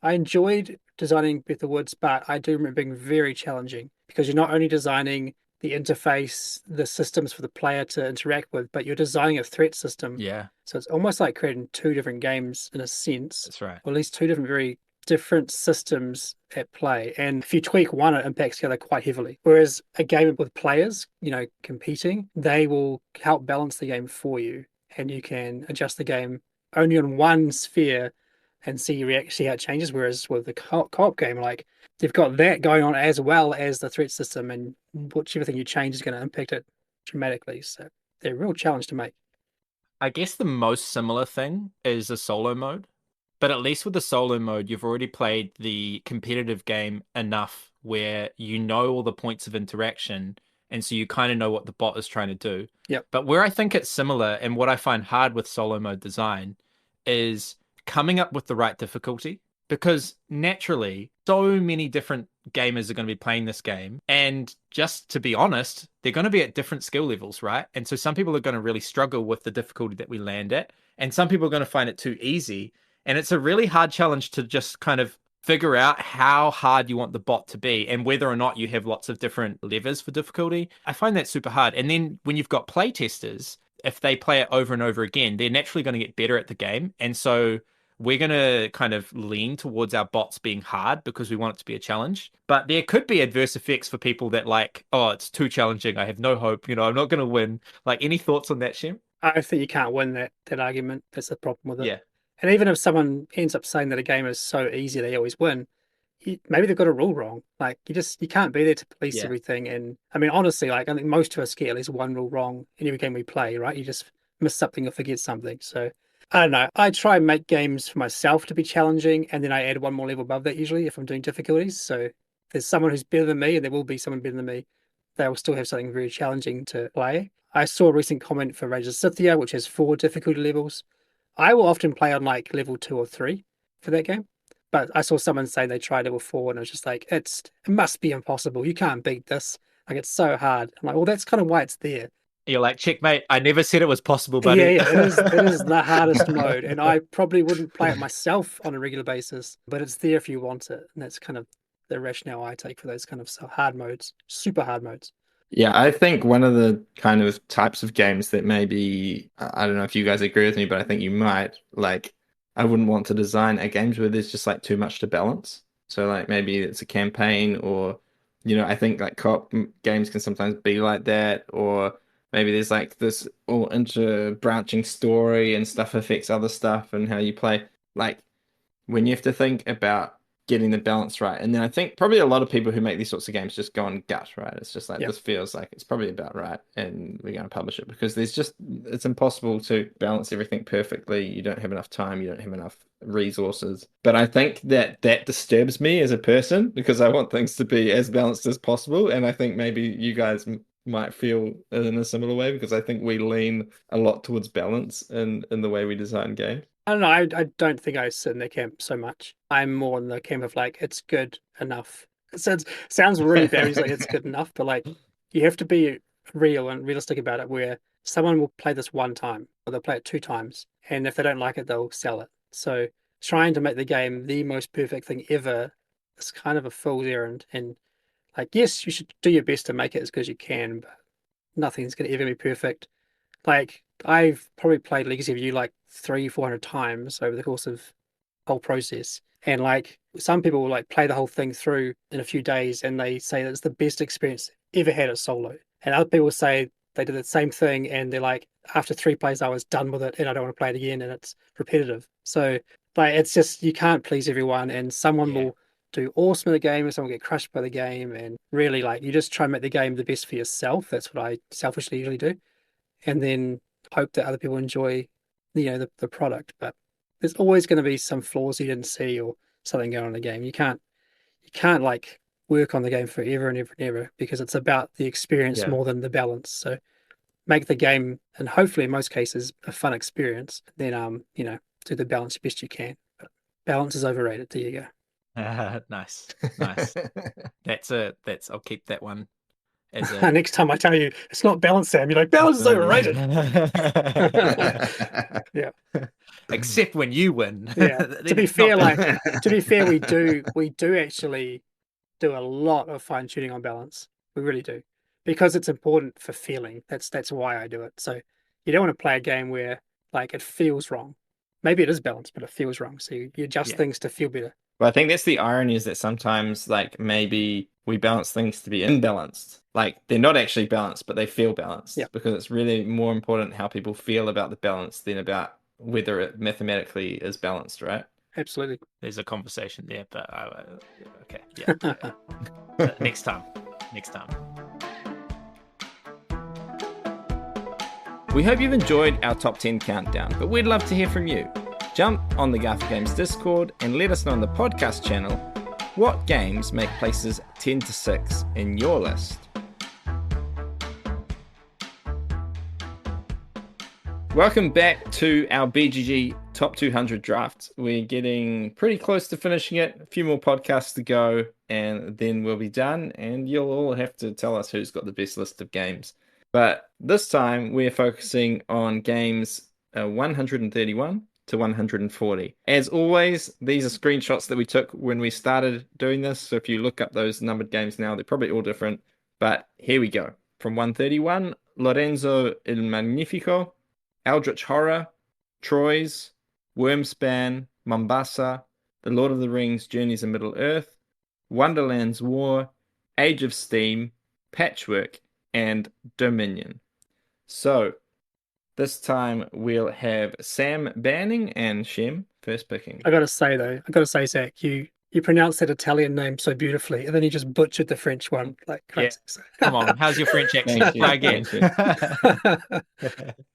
I enjoyed designing Breath of the Woods, but I do remember being very challenging because you're not only designing the interface, the systems for the player to interact with, but you're designing a threat system. Yeah. So it's almost like creating two different games in a sense. That's right. Or at least two very different systems at play. And if you tweak one, it impacts the other quite heavily. Whereas a game with players, competing, they will help balance the game for you. And you can adjust the game only on one sphere and see how it changes. Whereas with the co-op game, like they've got that going on as well as the threat system, and whichever thing you change is going to impact it dramatically. So they're a real challenge to make. I guess the most similar thing is a solo mode. But at least with the solo mode, you've already played the competitive game enough where you know all the points of interaction, and so you kind of know what the bot is trying to do. Yep. But where I think it's similar, and what I find hard with solo mode design, is coming up with the right difficulty. Because naturally, so many different gamers are going to be playing this game. And just to be honest, they're going to be at different skill levels, right? And so some people are going to really struggle with the difficulty that we land at. And some people are going to find it too easy. And it's a really hard challenge to just kind of figure out how hard you want the bot to be and whether or not you have lots of different levers for difficulty. I find that super hard. And then when you've got play testers, if they play it over and over again, they're naturally going to get better at the game. And so we're going to kind of lean towards our bots being hard because we want it to be a challenge. But there could be adverse effects for people that like, oh, it's too challenging. I have no hope. I'm not going to win. Like, any thoughts on that, Shem? I think you can't win that argument. That's the problem with it. Yeah. And even if someone ends up saying that a game is so easy they always win, maybe they've got a rule wrong. Like you can't be there to police everything. And I mean, honestly, like I think most of us get at least one rule wrong in every game we play, right? You just miss something or forget something. So I don't know. I try and make games for myself to be challenging, and then I add one more level above that usually if I'm doing difficulties. So if there's someone who's better than me, and there will be someone better than me, they will still have something very challenging to play. I saw a recent comment for Rage of Scythia, which has 4 difficulty levels. I will often play on like level 2 or 3 for that game. But I saw someone say they tried level 4 and I was just like, it must be impossible. You can't beat this. Like, it's so hard. I'm like, well, that's kind of why it's there. You're like, checkmate, I never said it was possible, buddy. Yeah, it is the hardest mode. And I probably wouldn't play it myself on a regular basis, but it's there if you want it. And that's kind of the rationale I take for those kind of hard modes, super hard modes. Yeah, I think one of the kind of types of games that maybe, I don't know if you guys agree with me, but I think you might, like, I wouldn't want to design a games where there's just like too much to balance. So like maybe it's a campaign or I think like co-op games can sometimes be like that, or maybe there's like this all inter-branching story and stuff affects other stuff and how you play. Like when you have to think about getting the balance right. And then I think probably a lot of people who make these sorts of games just go on gut, right? It's just like, this feels like it's probably about right, and we're going to publish it because it's impossible to balance everything perfectly. You don't have enough time, you don't have enough resources. But I think that disturbs me as a person because I want things to be as balanced as possible. And I think maybe you guys might feel in a similar way because I think we lean a lot towards balance in the way we design games. I don't know. I don't think I sit in the camp so much. I'm more in the camp of like, it's good enough. It sounds really bad. It's like, it's good enough, but like, you have to be real and realistic about it where someone will play this one time or they'll play it 2 times. And if they don't like it, they'll sell it. So trying to make the game the most perfect thing ever is kind of a fool's errand. And like, yes, you should do your best to make it as good as you can, but nothing's going to ever be perfect. Like, I've probably played Legacy of You like 300-400 times over the course of the whole process. And like some people will like play the whole thing through in a few days and they say that it's the best experience ever had at solo. And other people say they did the same thing and they're like, after 3 plays, I was done with it and I don't want to play it again and it's repetitive. So like it's just you can't please everyone, and someone will do awesome in the game and someone will get crushed by the game. And really like you just try and make the game the best for yourself. That's what I selfishly usually do. And then hope that other people enjoy, the product. But there's always going to be some flaws you didn't see or something going on in the game. You can't like work on the game forever and ever and ever because it's about the experience more than the balance. So make the game, and hopefully in most cases, a fun experience. Then do the balance the best you can. But balance is overrated. There you go. Nice. I'll keep that one. Next time I tell you it's not balanced, Sam, you're like, balance is overrated. Yeah. Except when you win. Yeah. To be fair, we do actually do a lot of fine tuning on balance. We really do. Because it's important for feeling. That's why I do it. So you don't want to play a game where like it feels wrong. Maybe it is balanced, but it feels wrong. So you adjust things to feel better. Well, I think that's the irony, is that sometimes like maybe we balance things to be imbalanced. Like they're not actually balanced, but they feel balanced. Yeah. Because it's really more important how people feel about the balance than about whether it mathematically is balanced, right? Absolutely. There's a conversation there, but okay. Yeah. Next time. We hope you've enjoyed our top 10 countdown, but we'd love to hear from you. Jump on the Garphill Games Discord and let us know on the podcast channel what games make places 10 to 6 in your list. Welcome back to our BGG Top 200 draft. We're getting pretty close to finishing it. A few more podcasts to go, and then we'll be done, and you'll all have to tell us who's got the best list of games. But this time, we're focusing on games 131 to 140. As always, these are screenshots that we took when we started doing this. So if you look up those numbered games now, they're probably all different. But here we go. From 131, Lorenzo il Magnifico, Eldritch Horror, Troyes, Wormspan, Mombasa, The Lord of the Rings, Journeys in Middle-earth, Wonderland's War, Age of Steam, Patchwork, and Dominion. So this time we'll have Sam banning and Shem first picking. I gotta say, Zach, you pronounced that Italian name so beautifully, and then you just butchered the French one like crazy. Yeah. Come on, how's your French accent? Try again.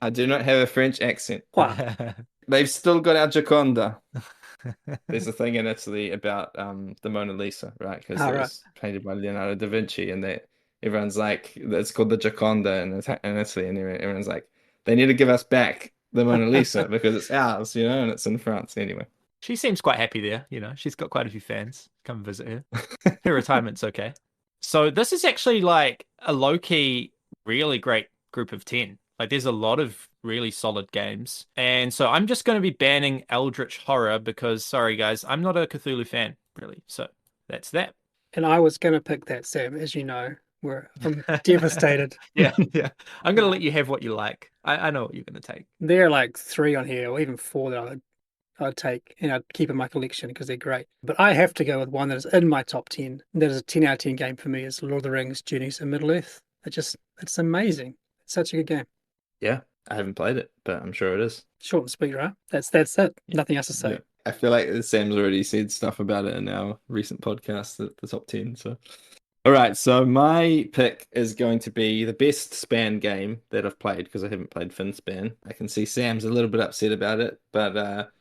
I do not have a French accent. Wow. They've still got our Gioconda. There's a thing in Italy about the Mona Lisa, right? Because it was painted by Leonardo da Vinci, and everyone's like, it's called the Gioconda in Italy, and everyone's like, they need to give us back the Mona Lisa because it's ours, and it's in France anyway. She seems quite happy there, she's got quite a few fans. Come visit her. Her retirement's okay. So this is actually like a low-key, really great group of 10. Like there's a lot of really solid games. And so I'm just going to be banning Eldritch Horror because, sorry guys, I'm not a Cthulhu fan, really. So that's that. And I was going to pick that, Sam, as you know. I'm devastated. Yeah. I'm going to let you have what you like. I know what you're going to take. There are like 3 on here, or even 4 that I'd take and I'd keep in my collection because they're great. But I have to go with one that is in my top 10. That is a 10 out of 10 game for me. Is Lord of the Rings Journeys in Middle-earth. It's amazing. It's such a good game. Yeah, I haven't played it, but I'm sure it is. Short and sweet, right? That's it. Nothing else to say. Yeah. I feel like Sam's already said stuff about it in our recent podcast, the top 10. So, all right. So my pick is going to be the best Span game that I've played because I haven't played Finspan. I can see Sam's a little bit upset about it, but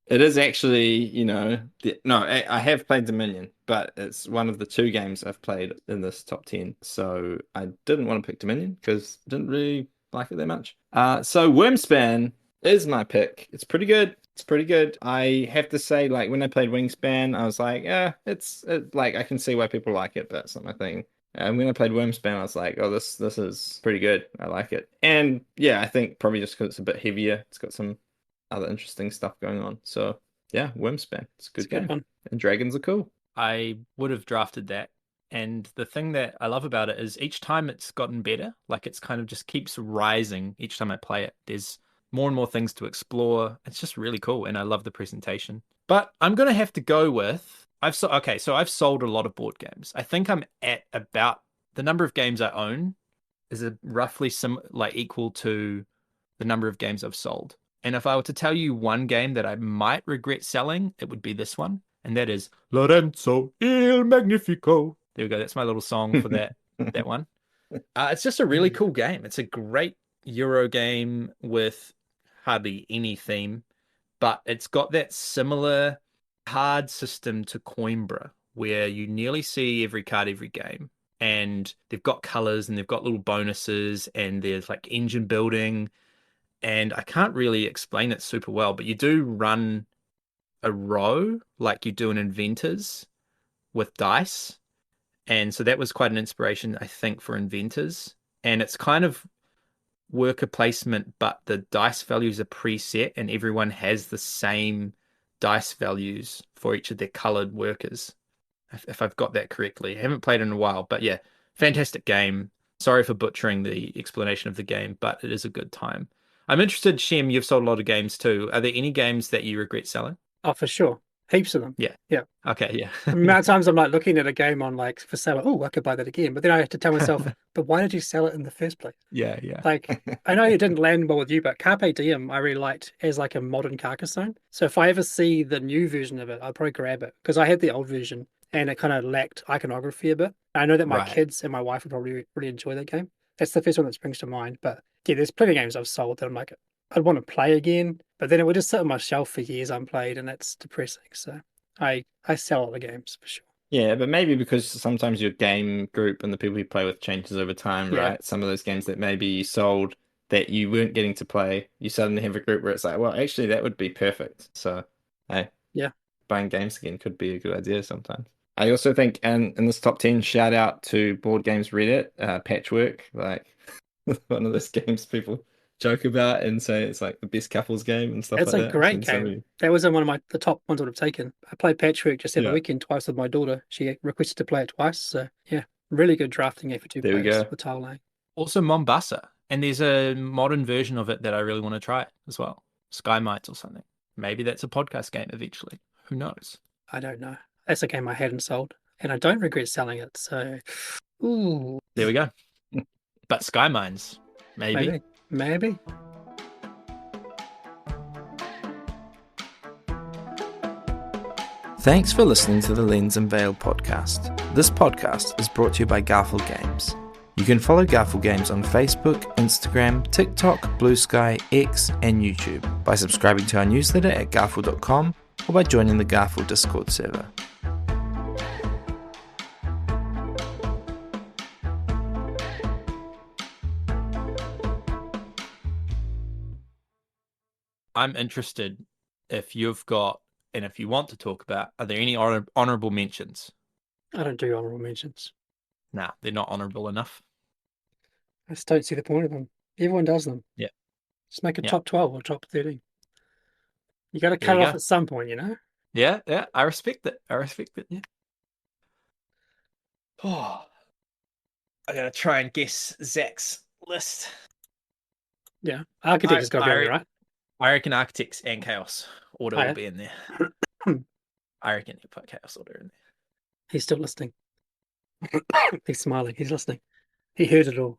it is actually, no, I have played Dominion, but it's one of the 2 games I've played in this top 10. So I didn't want to pick Dominion because I didn't really like it that much. So Wormspan is my pick. It's pretty good. It's pretty good. I have to say, like, when I played Wingspan, I was like, yeah, it's like I can see why people like it, but it's not my thing. And when I played Wormspan, I was like, oh, this is pretty good. I like it. And yeah, I think probably just because it's a bit heavier, it's got some other interesting stuff going on. So yeah, Wormspan. It's a good game. Fun. And dragons are cool. I would have drafted that. And the thing that I love about it is each time it's gotten better. Like it's kind of just keeps rising each time I play it. There's more and more things to explore. It's just really cool. And I love the presentation. But I'm going to have to go with, so I've sold a lot of board games. I think I'm at about the number of games I own is roughly equal to the number of games I've sold. And if I were to tell you one game that I might regret selling, it would be this one. And that is Lorenzo il Magnifico. There we go. That's my little song for that one. It's just a really cool game. It's a great Euro game with hardly any theme, but it's got that similar card system to Coimbra, where you nearly see every card every game. And they've got colors and they've got little bonuses and there's like engine building. And I can't really explain it super well, but you do run a row like you do in Inventors with dice. And so that was quite an inspiration, I think, for Inventors. And it's kind of worker placement, but the dice values are preset and everyone has the same dice values for each of their colored workers. If I've got that correctly. I haven't played in a while, but yeah, fantastic game. Sorry for butchering the explanation of the game, but it is a good time. I'm interested, Shem, you've sold a lot of games too. Are there any games that you regret selling? Oh, for sure. Heaps of them. Yeah. Yeah. Okay, yeah. The amount of times I'm like looking at a game on like for sale, oh, I could buy that again. But then I have to tell myself, but why did you sell it in the first place? Yeah. Like, I know it didn't land well with you, but Carpe Diem I really liked as like a modern Carcassonne. So if I ever see the new version of it, I'll probably grab it because I had the old version and it kind of lacked iconography a bit. I know that my kids and my wife would probably really enjoy that game. That's the first one that springs to mind. But yeah, there's plenty of games I've sold that I'm like, I'd want to play again, but then it would just sit on my shelf for years unplayed, and that's depressing. So I sell all the games for sure. Yeah, but maybe because sometimes your game group and the people you play with changes over time, right? Some of those games that maybe you sold that you weren't getting to play, you suddenly have a group where it's like, well, actually, that would be perfect. So, hey, buying games again could be a good idea sometimes. I also think, and in this top 10, shout out to Board Games Reddit, Patchwork, like one of those games people joke about and say it's like the best couples game and stuff like that. That's a great game. That was one of the top ones I would have taken. I played Patchwork just the weekend twice with my daughter. She requested to play it twice. So yeah, really good drafting game for 2 players with tile laying. Also Mombasa. And there's a modern version of it that I really want to try as well. Sky Mites or something. Maybe that's a podcast game eventually. Who knows? I don't know. That's a game I hadn't sold. And I don't regret selling it. So, ooh. There we go. But Sky Mines, maybe. Thanks for listening to the Lens and Veil podcast. This podcast is brought to you by Garphill Games. You can follow Garphill Games on Facebook, Instagram, TikTok, Blue Sky, X, and YouTube by subscribing to our newsletter at garphill.com or by joining the Garphill Discord server. I'm interested if you've got, and if you want to talk about, are there any honorable mentions? I don't do honorable mentions. Nah, they're not honorable enough. I just don't see the point of them. Everyone does them. Yeah. Just make a top 12 or top 13. You got to cut it off at some point, you know? Yeah. I respect it. Yeah. Oh, I gotta try and guess Zach's list. Yeah. Architect has got to be on there, right? I reckon Architects and Chaos Order Oh, will be in there. I reckon you put Chaos Order in there. He's still listening. He's smiling. He's listening. He heard it all.